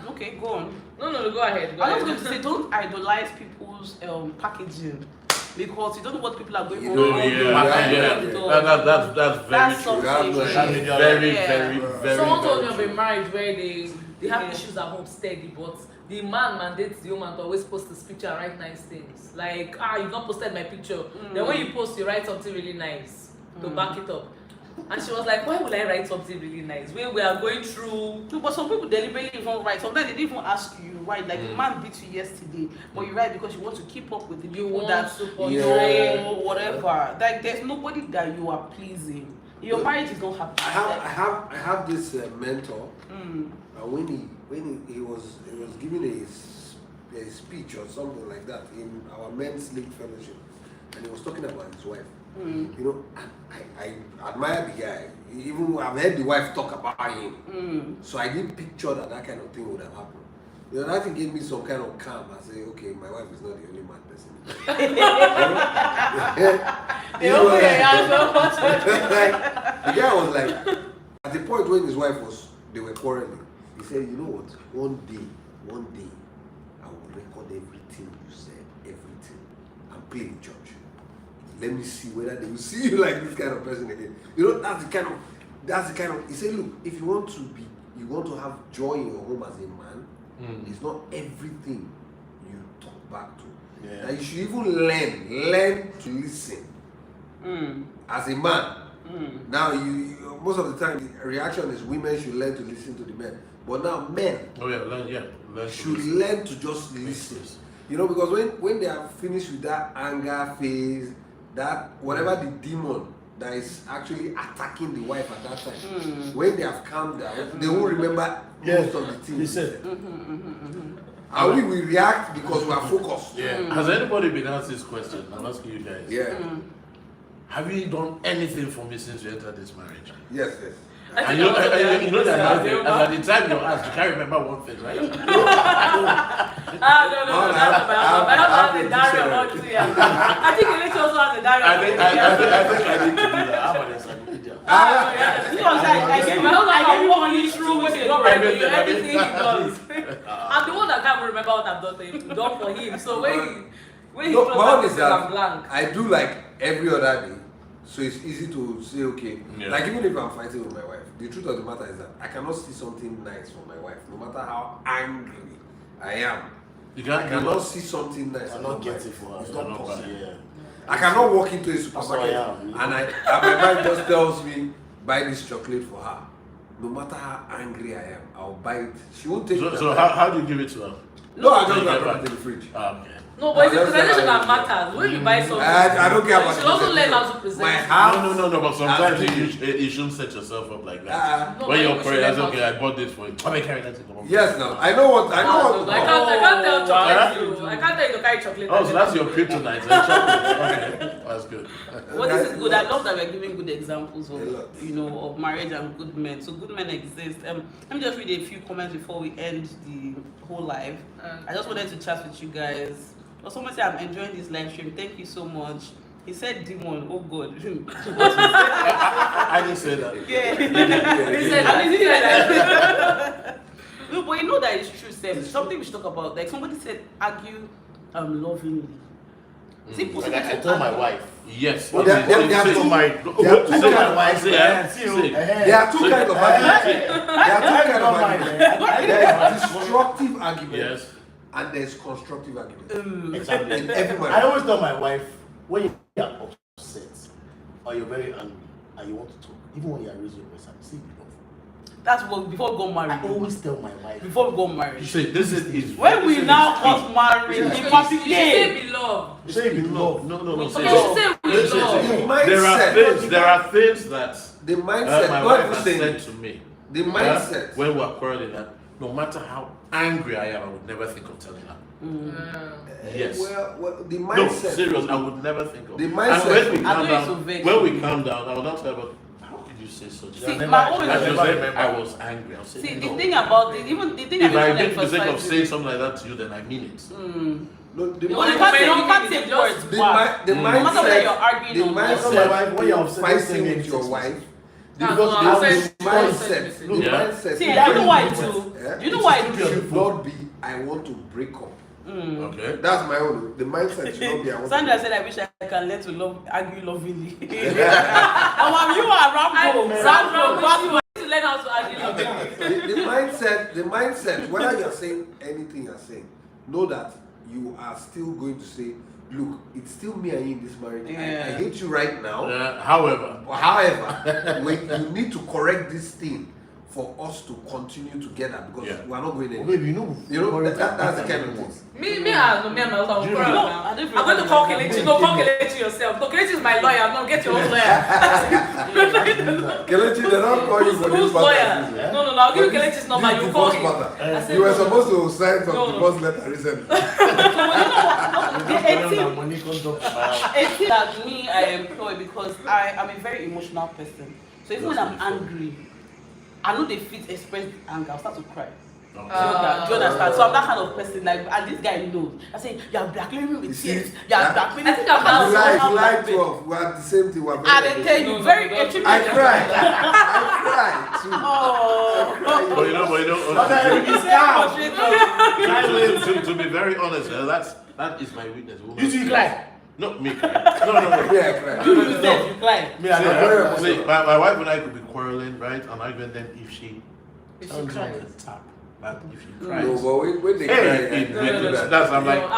A: okay, go on.
D: No, go ahead.
A: I was going to say, don't idolize people's packaging. Because you don't know what people are going through.
B: That's very true. That's very.
D: Someone told me of a marriage where they have issues at home steady, but the man mandates the woman to always post this picture and write nice things. Like, you've not posted my picture. Then when you post, you write something really nice to back it up. And she was like, why would I write something really nice? When we are going through...
A: No, but some people deliberately even write. Sometimes they didn't even ask you, right? Like, the man beat you yesterday, but you write because you want to keep up with the people that you know, whatever. Like, there's nobody that you are pleasing. Your marriage is not happy.
E: I have this mentor, and when he was giving a speech or something like that in our men's league fellowship, and he was talking about his wife. You know, I admire the guy. Even I've heard the wife talk about him. So I didn't picture that kind of thing would have happened. You know, that thing gave me some kind of calm. I say, okay, my wife is not the only mad person. The guy was like, at the point when his wife they were quarreling, he said, you know what? One day, I will record everything you said, everything, and play in church. Let me see whether they will see you like this kind of person again. You know, that's the kind of. He said, look, if you want to have joy in your home as a man, it's not everything you talk back to. Yeah. And you should even learn to listen as a man. Now, you most of the time the reaction is women should learn to listen to the men, but now men should learn to just listen. You know, because when they are finished with that anger phase, that whatever the demon that is actually attacking the wife at that time, when they have calmed down, they won't remember most of the things. And we will react because we are focused.
B: Has anybody been asked this question? I'm asking you guys. Have you done anything for me since you entered this marriage?
E: Yes.
B: And you know that at the time you're asked, you can't remember one thing, right?
D: No, I don't have the diary about you. I think Elechi also has a diary.
B: I think I need to do that. How about this?
D: I gave one you through when they don't remember everything he does. I'm the one that can't remember what I've done for him. So when he closes I'm blank.
E: I do like every other day. So it's easy to say, okay, like even if I'm fighting with my wife, the truth of the matter is that I cannot see something nice from my wife, no matter how angry I am. I cannot see something nice.
C: I cannot get it for her. It's not possible.
E: I cannot walk into a supermarket and my wife just tells me, buy this chocolate for her. No matter how angry I am, I'll buy it. She won't take it.
B: So how do you give it to her?
E: No, I just drop it in the fridge.
B: Okay.
D: No, but it's the presentation that matters. When you buy something,
E: I don't care about
D: you should also learn how to present.
B: No, but sometimes you shouldn't set yourself up like that. When you're praying, okay, I bought this for you. How many carry that?
E: Yes, no. I know what.
D: I can't tell chocolate. I can't tell you to carry chocolate.
B: Oh, so that's your kryptonite, chocolate. Okay, that's good.
A: Well, this is good. I love that we're giving good examples of, of marriage and good men. So good men exist. Let me just read a few comments before we end the whole live. I just wanted to chat with you guys. Someone said, I'm enjoying this live stream. Thank you so much. He said demon. Oh God.
B: I didn't say that.
A: Yeah.
D: He said that.
A: No, but you know that it's true, Sam. Something we should talk about. Like somebody said, argue lovingly. See,
C: I told my wife.
B: Yes.
C: Well, there are two kinds of arguments.
E: There is destructive argument.
B: Yes.
E: And there's constructive argument.
C: Exactly. I always tell my wife, when you are upset or you're very angry and you want to talk, even when you are raising your voice, say be love.
A: That's what before we got married.
C: I always tell my wife.
A: Before we got married.
B: You say this is
A: when we now got married.
D: You say be love.
C: You say be love.
B: No.
D: You say be love.
B: There are things that
E: the mindset
B: my wife has said to me.
E: The mindset
B: when we are quarreling that no matter how angry I am, I would never think of telling her. Yes.
E: Well, the
B: No,
E: mindset.
B: serious. I would never think of.
E: The
B: And
E: mindset.
B: when we calm down, I will not say, but how could you say such?
A: See,
B: thing?
A: my own
B: I
A: is
B: just say I was angry. I'll say
A: see
B: no.
A: the thing about it, even the thing
B: If I
A: I
B: make the mistake of saying something like that to you, then I mean it.
E: No, the
A: you can't take words back.
E: the
A: No matter whether
E: mindset.
A: you're arguing
E: The
A: or not.
E: mindset.
C: when you're upset,
E: fighting with your wife.
D: No,
E: Because
D: I'm
E: the
D: saying-
E: mindset. The
B: Yeah.
E: mindset.
A: See, you know why I do?
E: Yeah?
A: You know why I
E: It
A: do?
E: should not be. I want to break up.
B: Okay.
E: That's my own. The mindset should not be. I want
A: Sandra
E: to
A: said, "I wish I can learn to love, argue lovingly." Mom, you are Rambo.
D: Sandra,
A: Rambo.
D: to learn how to argue.
E: the mindset, whether you're saying anything you're saying, know that you are still going to say, look, it's still me and you in this marriage. I hate you right now.
B: However,
E: You need to correct this thing for us to continue together because we are not going anywhere.
C: Baby,
E: That's the kind of thing.
D: Me and my husband.
A: I
D: I'm going to call Kelechi. No, call Kelechi yourself. No, Kelechi is my lawyer. No, get your own lawyer.
E: Kelechi, they don't call you for
D: Who's
E: this
D: lawyer?
E: matter.
D: No, I'll give you Kelechi's number. You call him. I said,
E: You were
D: no.
E: supposed to sign some
D: No.
E: divorce letter recently.
A: It's that me I employ because I am a very emotional person. So even when I'm angry, I know they fit express the anger. I'll start to cry. Do you understand? So I'm that kind of person. Like, and this guy knows. I say, you're blackmailing me with tears. You're blackmailing me.
D: I think I'm not
E: You lie to us. We are the same thing. We are
A: And
E: very
A: they tell you very extremely.
E: I cried too.
A: Oh.
B: but you know, to be very honest, that is my weakness.
C: You two cry.
B: Not me. No.
E: Yeah, I cried.
A: You said you cry.
C: Me, I don't
B: See, my wife and I could be quarreling, right? And I then if she
A: Turns on
B: the tap, but if she cries,
E: No, but when they cry,
B: that's I'm like, it's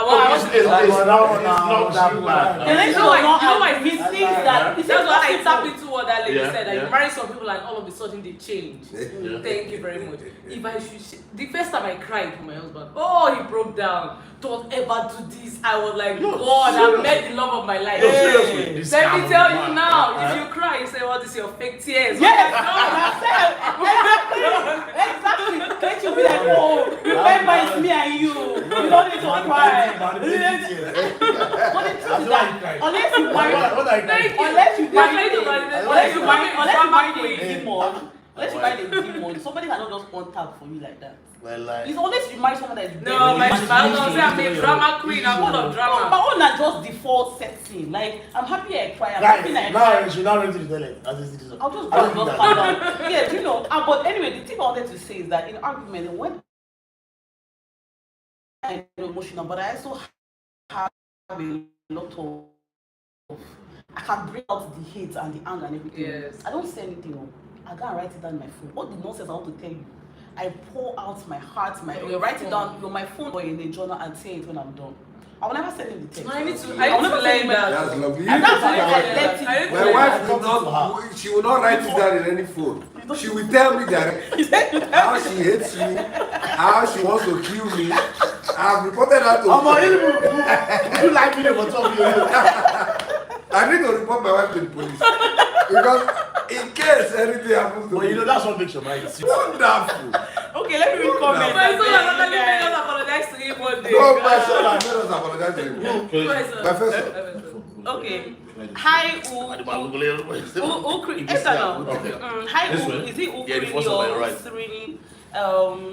B: not that bad.
A: And then
D: You know why
A: he thinks that
D: That's why I tap into what that lady said. That
B: Yeah.
D: you marry some people and all of a sudden they change.
B: Yeah.
D: Thank you very much. If I should, the first time I cried for my husband, oh, he broke down. Don't ever do this. I was like,
B: No,
D: God, I
B: seriously.
D: met the love of my life.
B: No, seriously.
C: This
D: Let me
C: calm
D: tell
C: man.
D: you now, if you cry, you say, what is your fake tears?
A: Yes, exactly. Can't you be like, oh, remember it's me and you. You don't need to cry. But the truth is that unless you marry,
D: Thank you.
A: unless you marry
D: Drama
A: a demon, unless you marry a demon, somebody cannot just untap for you like that.
C: Well, like,
A: It's unless you marry someone that is
D: No, my
A: very
D: husband say I'm a drama queen. I'm full of
A: No,
D: drama.
A: my own are just default setting. Like, I'm happy I cry. I'm happy I
C: guys,
A: cry.
C: now she's not ready to tell it. As a citizen.
A: I'll just
C: I don't
A: go
C: think
A: calm
C: that.
A: down. Yeah, you know. But anyway, the thing I wanted to say is that in argument, when I'm emotional, but I also have a lot of. I can bring out the hate and the anger and everything.
D: Yes.
A: I don't say anything. I go and write it down on my phone. All the nonsense I want to tell you, I pour out my heart,
D: Your
A: write
D: phone.
A: it down on my phone or in a journal and say it when I'm done. I will never send him the text.
D: I need to
A: I'll never
D: learn
A: send
D: that.
E: That's lovely.
A: And that's why I
D: I
A: let
D: need
A: it.
D: to
E: My
D: learn
E: wife
D: that.
E: will not. She will not write it down in any phone. She will tell me that how she hates me, how she wants to kill me. I've reported that to.
C: You like me for talking.
E: I need to report my wife to the police because in case anything happens to
C: But
E: me.
C: you know that's what makes your mind sick.
E: Wonderful.
A: Okay, let me read comments.
D: My son
A: again,
D: has
A: you guys.
D: not apologized to him one day.
E: No, my son has made us apologize to him.
D: My son.
E: My first son.
A: Okay. Hi, hi,
B: This way?
A: is it
B: Yeah, the first one,
A: or
B: right.
A: Serene?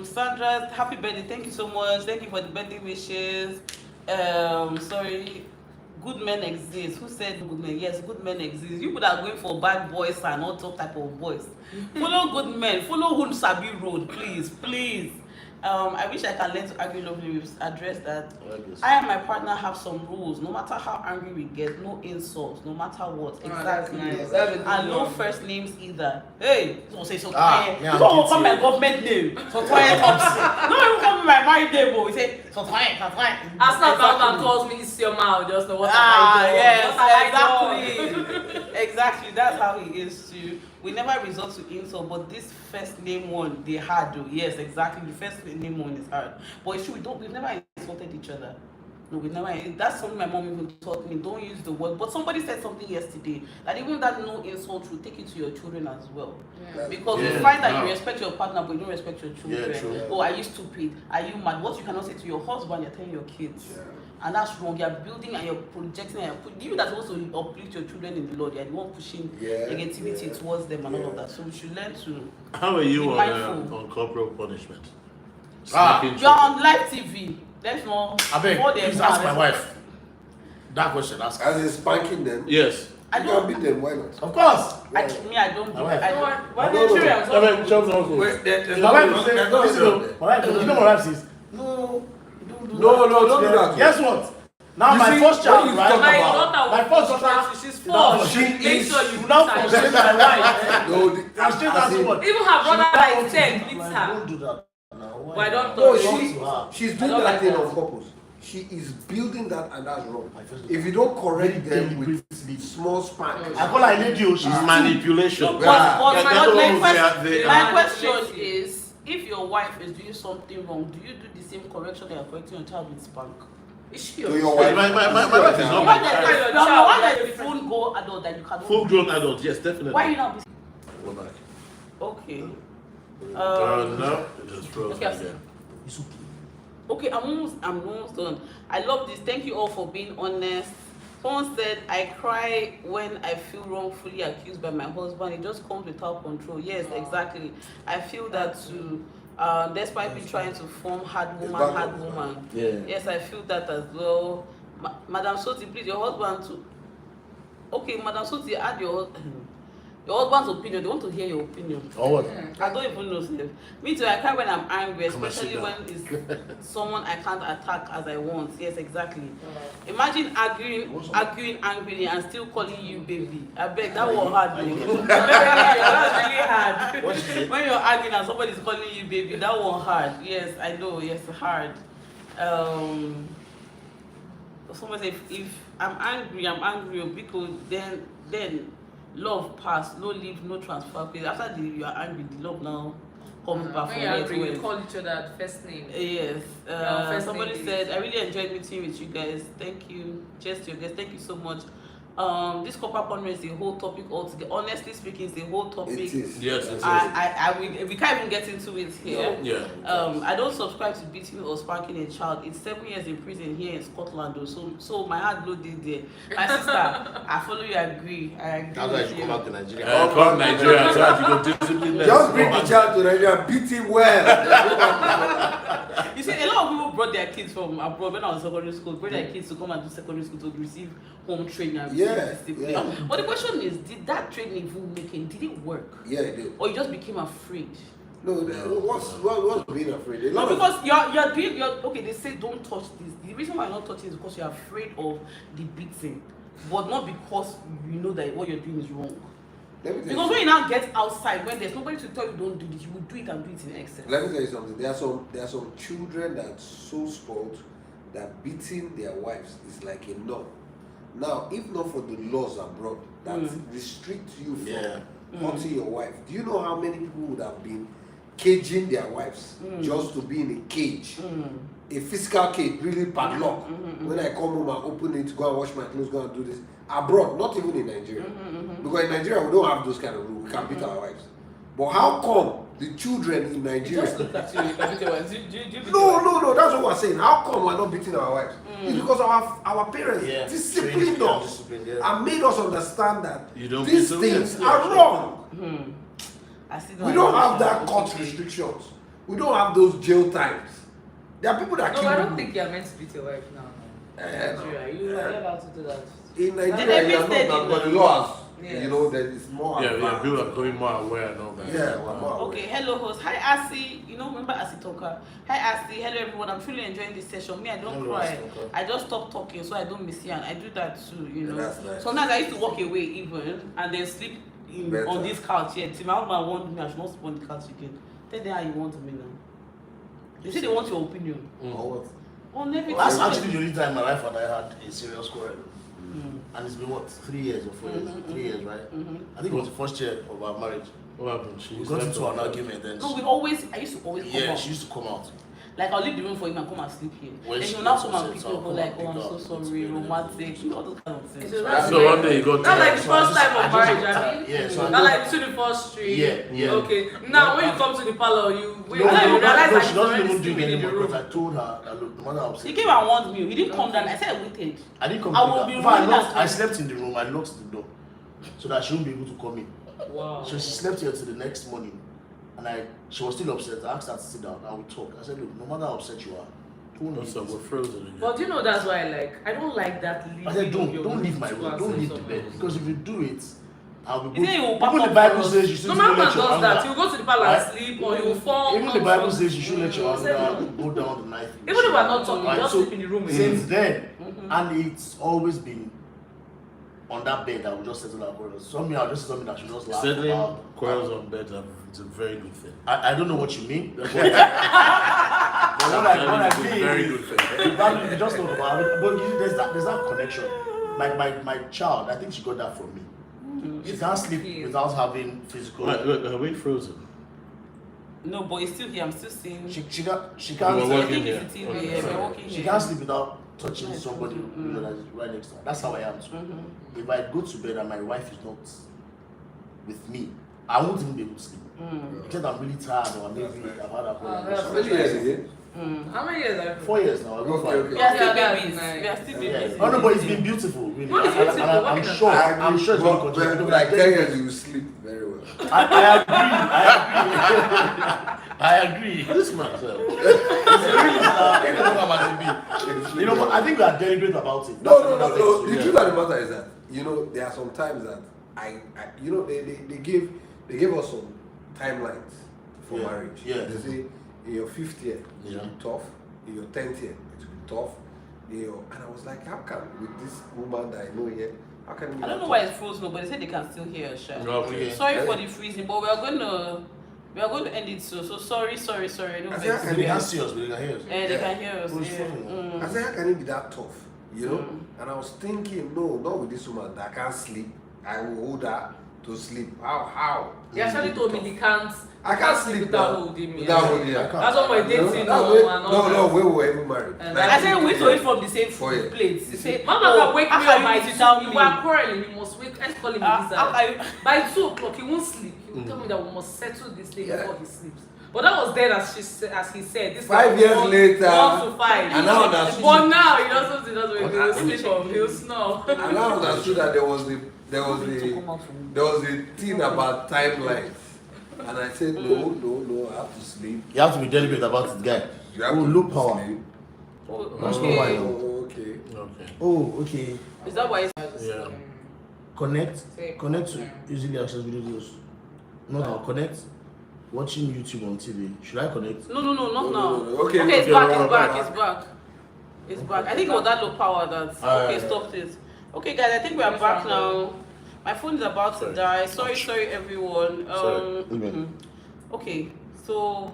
A: Sandra, happy birthday. Thank you so much. Thank you for the birthday wishes. Sorry. Good men exist. Who said good men? Yes, good men exist. You could are going for bad boys and all type of boys. Follow good men. Follow Hun Sabi Road, please, please. I wish I can learn to argue lovely. We've addressed that. I and my partner have some rules. No matter how angry we get, no insults, no matter what. Exactly.
D: That's nice.
A: And no first names either. Hey, don't say so.
C: Yeah,
A: You don't call my government name. So quiet. No, you call me my married name. We say so quiet.
D: As not man calls me, it's your mouth. Just know what
A: yes,
D: I
A: exactly. Exactly. That's how he is too. We never resort to insult, but this first name one, they hard though. Yes, exactly. The first name one is hard. But it's true, we've never insulted each other. No, we never. That's something my mom even taught me. Don't use the word. But somebody said something yesterday that even that no insult will take it to your children as well.
D: Yeah.
A: Because you find that you respect your partner, but you don't respect your children.
B: Yeah, true.
A: Oh, are you stupid? Are you mad? What you cannot say to your husband, you're telling your kids. Yeah. And that's wrong. You're building and you're projecting and you that's supposed to uplift your children in the Lord. You're the one pushing negativity towards them and all of that. So we should learn to.
B: How are you on corporal punishment?
A: You're on live TV. There's no.
C: I beg, please ask my wife. That question, ask her.
E: As in spanking them?
B: Yes.
E: I don't beat them, why not?
C: Of course.
A: I don't do it.
D: Why Nigerians?
E: Wait, there's
C: my wife says, you know my wife says, no, don't
E: do that.
C: Guess what? Now my first child, right? My first daughter,
D: she's 4. Make sure you
C: now consider my wife.
E: No,
D: even her brother that is 10 beats her.
C: Don't do that.
D: Why don't
E: she's doing that thing on purpose. She is building that and that's wrong. If you don't correct them with small spank,
C: I call her lady. She's
B: manipulation.
A: No, my question is, if your wife is doing something wrong, do you do the same correction that you're correcting your child with spank? Is she
E: your wife?
B: My wife is not my child.
A: Why does the full grown adult that you cannot?
B: Full grown adult, yes, definitely.
A: Why you not?
B: Go back.
A: Okay.
B: No, just froze again.
C: It's okay.
A: Okay, I'm almost done. I love this. Thank you all for being honest. Someone said, I cry when I feel wrongfully accused by my husband. It just comes without control. Yes, exactly. I feel that too. Despite me trying to form hard woman.
B: Yeah.
A: Yes, I feel that as well. Madam Soti, please, your husband too. Okay, Madam Soti, add your husband's opinion. They want to hear your opinion.
C: Or what?
A: I don't even know, Steve. Me too, I cry when I'm angry, especially when it's someone I can't attack as I want. Yes, exactly. Imagine arguing angrily and still calling you baby. I beg, that was hard. That's really hard. When you're arguing and somebody's calling you baby, that was hard. Yes, I know. Yes, hard. Someone said, if I'm angry because then love pass, no leave, no transfer. Because after you are angry, the love now comes back from
D: you call each other first name.
A: Yes. Somebody said, I really enjoyed meeting with you guys. Thank you. Just your guys. Thank you so much. This corporate punishment is a whole topic altogether. Honestly speaking, it's a whole topic.
E: It is.
B: Yes, it is.
A: We can't even get into it here.
B: No. Yeah.
A: I don't subscribe to beating or spanking a child. It's 7 years in prison here in Scotland, though. So my heart loaded there. My sister, I follow you. I agree.
C: That's why you come back to Nigeria.
B: Come Nigeria, so that you go discipline them.
E: Just bring the child to Nigeria, beat him well.
A: You see, a lot of people brought their kids from abroad when I was in secondary school, brought their kids to come and do secondary school to receive home training and discipline. Yeah. But the question is, did that training even did it work?
E: Yeah, it did.
A: Or you just became afraid?
E: No, what's being afraid?
A: No, because you're doing okay, they say don't touch this. The reason why you're not touching is because you're afraid of the beating, but not because you know that what you're doing is wrong. Because when you now get outside, when there's nobody to tell you don't do this, you will do it and do it in excess.
E: Let me tell you something. There are some children that are so spoiled that beating their wives is like a norm. Now, if not for the laws abroad that restrict you from hurting your wife, do you know how many people would have been caging their wives just to be in a cage? A physical cage, really padlock. When I come home and open it, go and wash my clothes, go and do this. Abroad, not even in Nigeria. Because in Nigeria, we don't have those kind of rules. We can beat our wives. But how come the children in Nigeria...
A: Just look at you, you can beat your wives.
E: No, that's what we're saying. How come we're not beating our wives? It's because our parents disciplined us and made us understand that these things are wrong. We don't have that court restrictions. We don't have those jail times. There are people that
D: I don't think you're meant to beat your wife now. Nigeria, you're allowed to do that.
E: In Nigeria, you're not, but the laws, you know, there is more.
B: Yeah, people are becoming more aware and all that.
E: Yeah, we're more aware.
A: Okay, hello host. Hi Asi, remember Asi Talker? Hi Asi, hello everyone. I'm truly enjoying this session. Me, I don't cry. I just stop talking so I don't miss you, and I do that too,
E: Yeah, that's nice.
A: Sometimes I used to walk away even and then sleep on this couch here. Till my husband warned me I should not sleep on the couch again. Tell them how you want me now. They say they want your opinion.
C: Or what?
A: On everything.
C: That's actually the only time my wife and I had a serious quarrel. And it's been what, 3 years or 4 years? 3 years, right? I think it was the first year of our marriage.
B: What happened?
C: We got into an argument then.
A: No, I used to always come out.
C: She used to come out.
A: Like I'll leave the room for him and come and sleep here.
B: When
A: Then
B: she
A: he'll now
B: gets
A: come and
B: upset,
A: pick
B: so
A: me up,
B: I'll
A: like,
B: come
A: oh,
B: and
A: I'm
B: pick
A: so
B: up.
A: sorry, romantic, you know, all those kind of things.
B: So one day you got
D: That's like the
B: to
D: first time of marriage, I mean.
C: Yeah, so
D: Not like to the first street.
C: Yeah.
D: Okay. Now when you come to the parlor, you wait.
C: No,
D: you realize that
C: she
D: he's
C: doesn't
D: already
C: even do
D: sleeping
C: it
D: in the
C: anymore
D: room.
C: because I told her that look, no matter how
A: He came and warned me. He didn't come down. I said I waited.
C: I didn't come
A: I
C: to
A: will
C: that.
A: be
C: In fact,
A: ruined
C: I
A: as
C: slept in the room, I locked the door so that she won't be able to come in.
D: Wow.
C: So she slept here till the next morning and she was still upset. I asked her to sit down and we talk. I said, look, no matter how upset you are, don't leave
B: So
C: this.
B: we're frozen again.
D: But you know that's why I don't like that leaving.
C: I said,
D: of your
C: don't leave my
D: to
C: room,
D: go
C: don't
D: and
C: leave
D: see
C: the
D: someone
C: bed
D: else.
C: because if you do it, I'll be
A: He said he will pack
C: Even the
A: up
C: Bible
A: for us.
C: says you should
D: No
C: let
D: man
C: your
D: does that.
C: anger.
D: He'll go to the parlor and
C: Right?
D: sleep, or he'll fall.
C: Even the Bible says you should let your
D: Say
C: anger
D: no.
C: go down the knife.
D: Even if we're not talking,
C: Right,
D: just
C: so
D: sleep in the room with
C: since
D: him.
C: then, and it's always been on that bed that we just settle our quarrels. Somehow, just something that should just laugh
B: Settling
C: about.
B: quarrels on bed, it's a very good thing.
C: I don't know what you mean. But what
B: It's
C: I
B: a
C: mean
B: very
C: is,
B: good thing.
C: you just talk about it, but there's that connection. My child, I think she got that from me. She can't sleep without having physical.
B: Are we frozen?
A: No, but he's still here. I'm still seeing.
C: She
B: You
C: can't.
B: were
A: I
B: working
A: think
B: here.
A: it's the TV.
B: Okay,
A: Yeah,
B: sorry.
A: we're walking
C: She
A: here.
C: can't sleep without touching
A: Nice.
C: somebody that is right next to her. That's how I am too. If I go to bed and my wife is not with me, I won't even be able to sleep. Because I'm really tired or maybe I've had a problem.
E: Many years again.
D: How many years have you?
C: 4 years now. I go
E: Okay,
C: 5.
A: We are still
D: Yeah, that's
A: babies.
D: nice.
A: We are still
C: Yeah.
A: babies.
C: Oh no, but it's been beautiful, really.
D: What is beautiful?
C: And I'm
D: What
C: sure.
E: I agree,
C: I'm sure it's going to
E: but
C: continue.
E: when, like 10 years, you will sleep very well.
C: I agree.
B: This man, sir.
C: You know, but I think we are deliberate about it.
E: No. The
C: Yeah.
E: truth of the matter is that, there are some times that they gave us some timelines for
C: Yeah.
E: marriage.
C: Yeah.
E: They say in your 5th year, it will
B: Yeah.
E: be tough. In your 10th year, it will be tough. And I was like, how come with this woman that I know here, how can it be
A: I don't
E: that
A: know why
E: tough?
A: it's frozen, but they said they can still hear us. Sha.
B: Okay.
A: Sorry for the freezing, but we are going to end it soon. So sorry. No
E: I said, how
A: vex.
E: can
C: They
E: it
C: can't
E: be-
C: see us, but they can hear us.
A: They can hear us.
C: Who's
A: Yeah.
C: funny?
E: I said, how can it be that tough? And I was thinking, no, not with this woman that I can't sleep. I will hold her to sleep. How?
D: He actually told me he can't.
E: I can't sleep
D: without
E: now.
D: holding me.
E: Without holding her.
D: That's what we're dating
E: No,
D: now and all
E: no,
D: that.
E: we were even married.
D: And
A: I said we to eat from the same
E: For you.
A: food plate. He said,
D: Mama can wake me
A: how
D: up
A: can
D: by
A: you
D: 2.
A: sit down
D: We
A: me?
D: were quarreling. He must wake. Let's call him
A: How can you-
D: Lisa. By 2 o'clock, he won't sleep. He will tell me that we must settle this thing
E: Yeah.
D: before he sleeps. But that was then, as he said. This
E: 5
D: was
E: years
D: 1
E: later,
D: 1 to 5.
E: and now understood.
D: But now he doesn't. He doesn't.
E: But
D: He'll
E: I-
D: sleep off. He'll snore.
E: And I understood that there was a thing about timelines. And I said, no, I have to sleep.
C: You have to be deliberate about it, guy.
E: You have
C: Oh,
E: to
C: look power.
E: sleep.
C: That's not why.
E: Oh, okay.
B: Okay.
C: Oh, okay.
A: Is that why?
B: Yeah.
C: Connect to easily access videos. Not now. Connect. Watching YouTube on TV. Should I connect?
A: No, not now.
E: No. Okay,
A: it's
E: okay,
A: back.
E: we're
A: It's back.
E: back.
A: It's back. It's back. I think it was that low power that. Okay, stop this. Okay, guys, I think we are back now. My phone is about to die. Sorry, everyone. Okay, so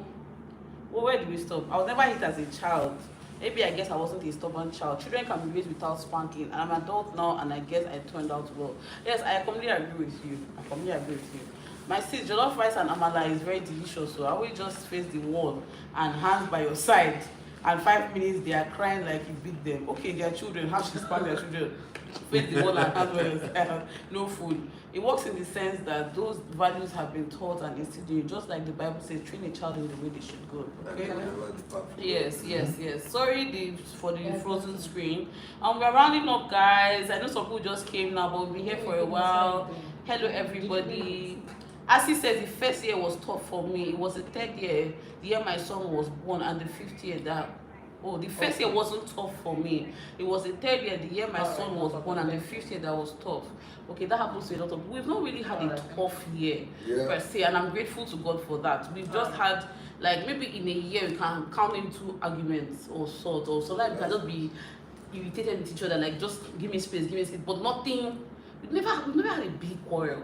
A: where did we stop? I was never hit as a child. Maybe I guess I wasn't a stubborn child. Children can be raised without spanking. And I'm an adult now, and I guess I turned out well. Yes, I completely agree with you. My sis, jollof rice and amala is very delicious. So I will just face the wall and hands by your side. And 5 minutes they are crying like you beat them. Okay, they are children. How should you spank their children? Face the wall and hands by your side. No food. It works in the sense that those values have been taught and instilled in you, just like the Bible says, train a child in the way they should go. Okay? Yes. Sorry for the frozen screen. We're rounding up, guys. I know some people just came now, but we'll be here for a while. Hello, everybody. As he says, the first year was tough for me. It was the 3rd year, the year my son was born, and the 5th year the first year wasn't tough for me. It was the 3rd year, the year my son was born, and the 5th year that was tough. Okay, that happens to a lot of people. We've not really had a tough year per se, and I'm grateful to God for that. We've just had, like, maybe in a year we can count into arguments or sort, or sometimes we can just be irritated with each other, like, just give me space, but nothing. We've never had a big quarrel.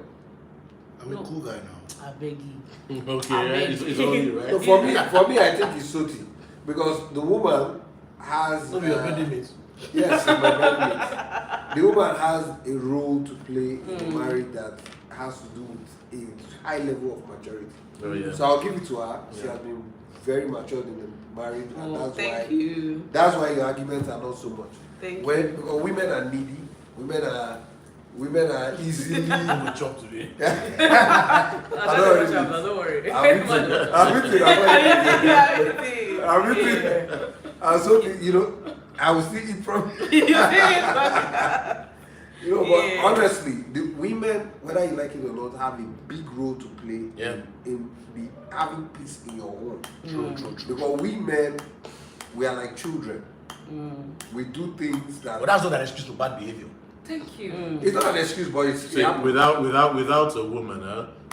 C: I'm a cool guy now.
A: I beg you.
B: Okay, it's only right.
E: So for me, I think it's Soti. Because the woman has...
C: So your bedmate.
E: Yes, my bedmate. The woman has a role to play in a marriage that has to do with a high level of maturity.
B: Oh, yeah.
E: So I'll give it to her. She has been very matured in the marriage, and that's
A: thank
E: why
A: you.
E: that's why your arguments are not so much.
A: Thank
E: when
A: you.
E: Women are needy, women are easily.
C: I'm chop today.
D: Don't worry.
E: I'm eating. And so, you know, I will still eat from you. You know, but honestly, the women, whether you like it or not, have a big role to play in having peace in your home.
C: True.
E: Because we men, we are like children. We do things that.
C: But that's not an excuse for bad behavior.
D: Thank you.
E: It's not an excuse, but it's
B: See, without a woman,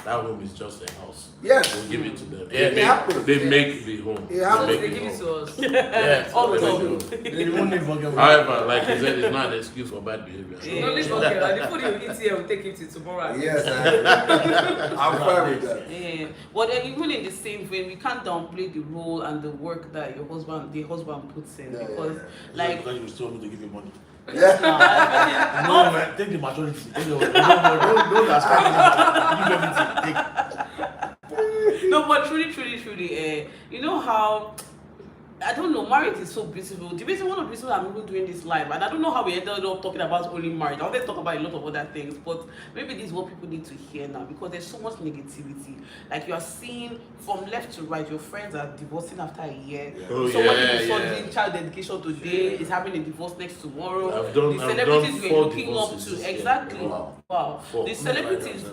B: that home is just a house.
E: Yes.
B: We'll give it to them.
E: It happens.
B: They make the home.
E: It happens.
B: They
D: They
B: make
D: give
B: the
D: it
B: home.
D: to us.
B: Yeah.
A: All the
B: They
A: time.
B: make the home.
C: They won't even forget.
B: However, like you said, it's not an excuse for bad behavior.
A: Yeah.
D: No, leave okay. Like, the food you eat here, we'll take it to tomorrow.
E: Yes, I'm fine with that.
A: Yeah, but even in the same vein, we can't downplay the role and the work that the husband puts in because, like,
C: because you still able to give you money.
E: Yeah.
C: No, man, take the majority. Take the don't ask give everything. Take.
A: no, but truly, you know how. I don't know, marriage is so beautiful. The reason, one of the reasons I'm even doing this live, and I don't know how we ended up talking about only marriage. I wanted to talk about a lot of other things, but maybe this is what people need to hear now because there's so much negativity. Like you are seeing from left to right, your friends are divorcing after a year.
B: Oh,
A: Somebody who saw the child dedication today is having a divorce next tomorrow.
B: I've done
A: the celebrities
B: four
A: we're looking up
B: divorces.
A: to, exactly. Wow.
B: Four.
A: The celebrities,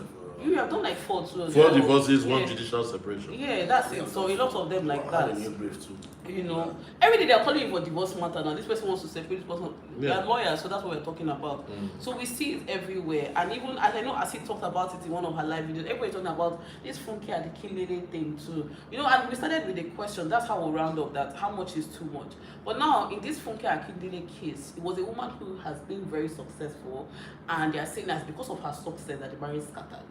A: you have done like 4 too.
B: 4 divorces, 1 judicial separation.
A: Yeah, that's it. So a lot of them like
C: I had
A: that.
C: a new brief too.
A: You know, every day they're calling you for divorce matter now. This person wants to separate, this person. They
B: Yeah.
A: are lawyers, so that's what we're talking about. So we see it everywhere. And even as I know, as he talked about it in one of her live videos, everybody's talking about this funky and the killing thing too. You know, and we started with a question. That's how we'll round up that how much is too much. But now in this funky Akindele case, it was a woman who has been very successful, and they are saying that because of her success that the marriage scattered.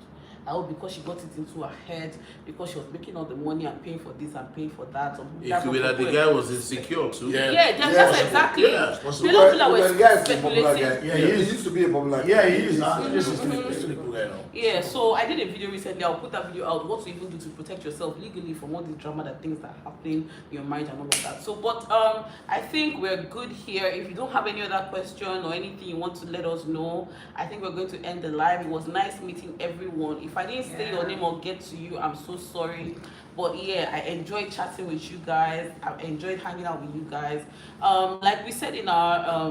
A: Because she got it into her head, because she was making all the money and paying for this and paying for that.
B: It could be that the guy was insecure too.
A: That's exactly.
B: Yeah,
A: We don't feel like we're
E: The guy is a popular
A: speculating.
E: guy.
C: Yeah,
E: He
C: he is.
E: used to be a popular guy.
C: Yeah, he is. He's still a cool guy now.
A: Yeah, so I did a video recently. I'll put that video out. What to even do to protect yourself legally from all the drama, that things that are happening in your marriage and all of that. So, but I think we're good here. If you don't have any other question or anything you want to let us know, I think we're going to end the live. It was nice meeting everyone. If I didn't say your name or get to you, I'm so sorry. But yeah, I enjoyed chatting with you guys. I enjoyed hanging out with you guys. Like we said in our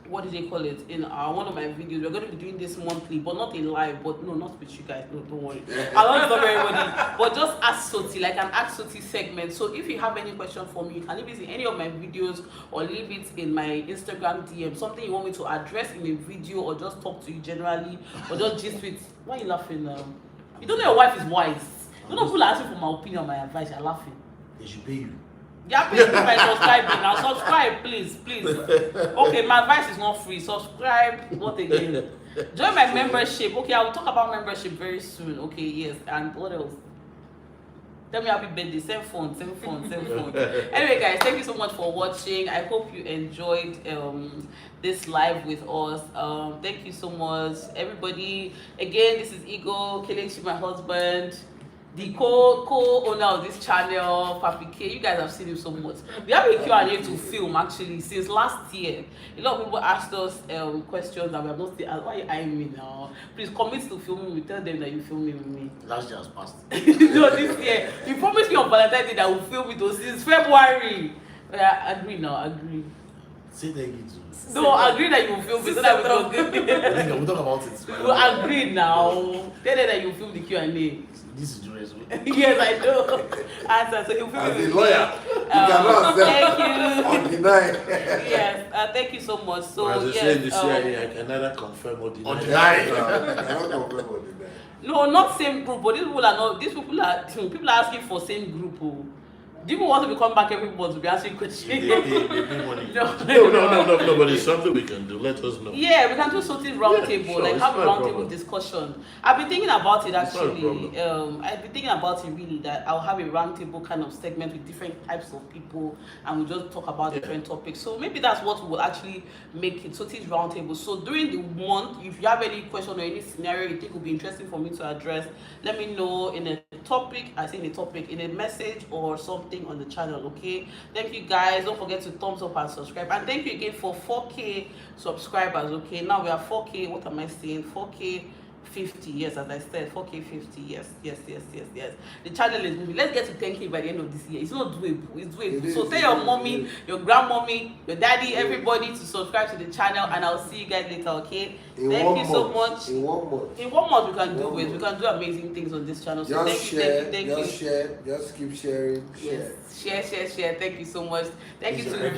A: what do they call it, in one of my videos, we're going to be doing this monthly, but not in live, but no, not with you guys, no, don't worry. I'll not stop everybody, but just ask Soti, like an ask Soti segment. So if you have any question for me, you can leave it in any of my videos or leave it in my Instagram DM, something you want me to address in a video or just talk to you generally, or just gist with. Why are you laughing now? You don't know your wife is wise. You don't know people are asking for my opinion, my advice, you're laughing.
C: They should pay you.
A: Yeah, pay me by subscribing. Now subscribe, please. Okay, my advice is not free. Subscribe. What again? Join my membership. Okay, I will talk about membership very soon. Okay, yes. And what else? Tell me happy birthday. Same phone. Anyway, guys, thank you so much for watching. I hope you enjoyed this live with us. Thank you so much, everybody. Again, this is Ego, Kelechi, my husband, the co-owner of this channel, Papi K. You guys have seen him so much. We have a Q&A to film actually since last year. A lot of people asked us questions and we have not seen. Why are you eyeing me now? Please commit to filming me. Tell them that you film me with me.
C: Last year has passed.
A: No, this year. You promised me on Valentine's Day that we'll film it since February. Yeah, agree now, agree.
C: Say thank you to.
A: No, agree that you will film it so that we don't
C: We'll talk about it.
A: We'll agree now. Tell them that you film the Q&A.
C: This is Joyce.
A: Yes, I know. Answer. So he'll film
E: As
A: it.
E: a lawyer, you cannot
A: Thank you.
E: or deny.
A: Yes, thank you so much. So
B: As they
A: yes,
B: say in the CIA, I can neither confirm or deny.
C: Or deny.
E: I cannot confirm or deny.
A: no, not same group, but these people are not. These people are asking for same group. Oh. Do you want to come back every month to be answering questions?
B: No, but it's something we can do. Let us know.
A: Yeah, we can do something roundtable,
B: sure,
A: like
B: it's
A: have a
B: not a
A: roundtable
B: problem.
A: discussion. I've been thinking about it
B: It's not a
A: actually.
B: problem.
A: I've been thinking about it really that I'll have a roundtable kind of segment with different types of people, and we'll just talk about different topics. So maybe that's what will actually make it. So it's roundtable. So during the month, if you have any question or any scenario you think would be interesting for me to address, let me know in a topic. I say in a topic, in a message or something on the channel. Okay. Thank you guys. Don't forget to thumbs up and subscribe. And thank you again for 4K subscribers. Okay. Now we are 4K. What am I saying? 4K 50. Yes, as I said, 4K 50. Yes. The channel is moving. Let's get to 10K by the end of this year. It's not doable. It's doable. So tell your mommy, your grandmommy, your daddy, everybody to subscribe to the channel, and I'll see you guys later. Okay. Thank you so much.
E: In 1 month.
A: In 1 month we can do it. We can do amazing things on this channel. So
E: Just
A: thank you.
E: share. Just keep sharing.
A: Yes. Share. Thank you so much. Thank you to
C: the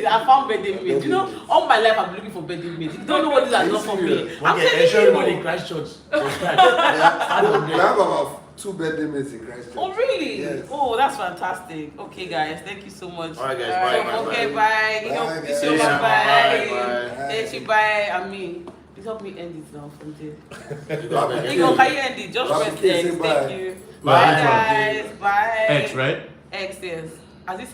A: I found birthday mates. You know, all my life I've been looking for birthday mates. You don't know what these are not for me. I'm telling you.
C: Everybody crash church.
E: We have about 2 birthday mates in Christ.
A: Oh really?
E: Yes.
A: Oh, that's fantastic. Okay, guys, thank you so much.
C: All right, guys. Bye.
A: Okay, bye. You know,
E: Bye,
A: so
E: guys.
A: bye. Bye. I mean, please help me end it now from there. Can you end it? Just press X. Thank you.
B: Bye.
A: Bye, guys. Bye.
B: X, right?
A: X, yes. As he said.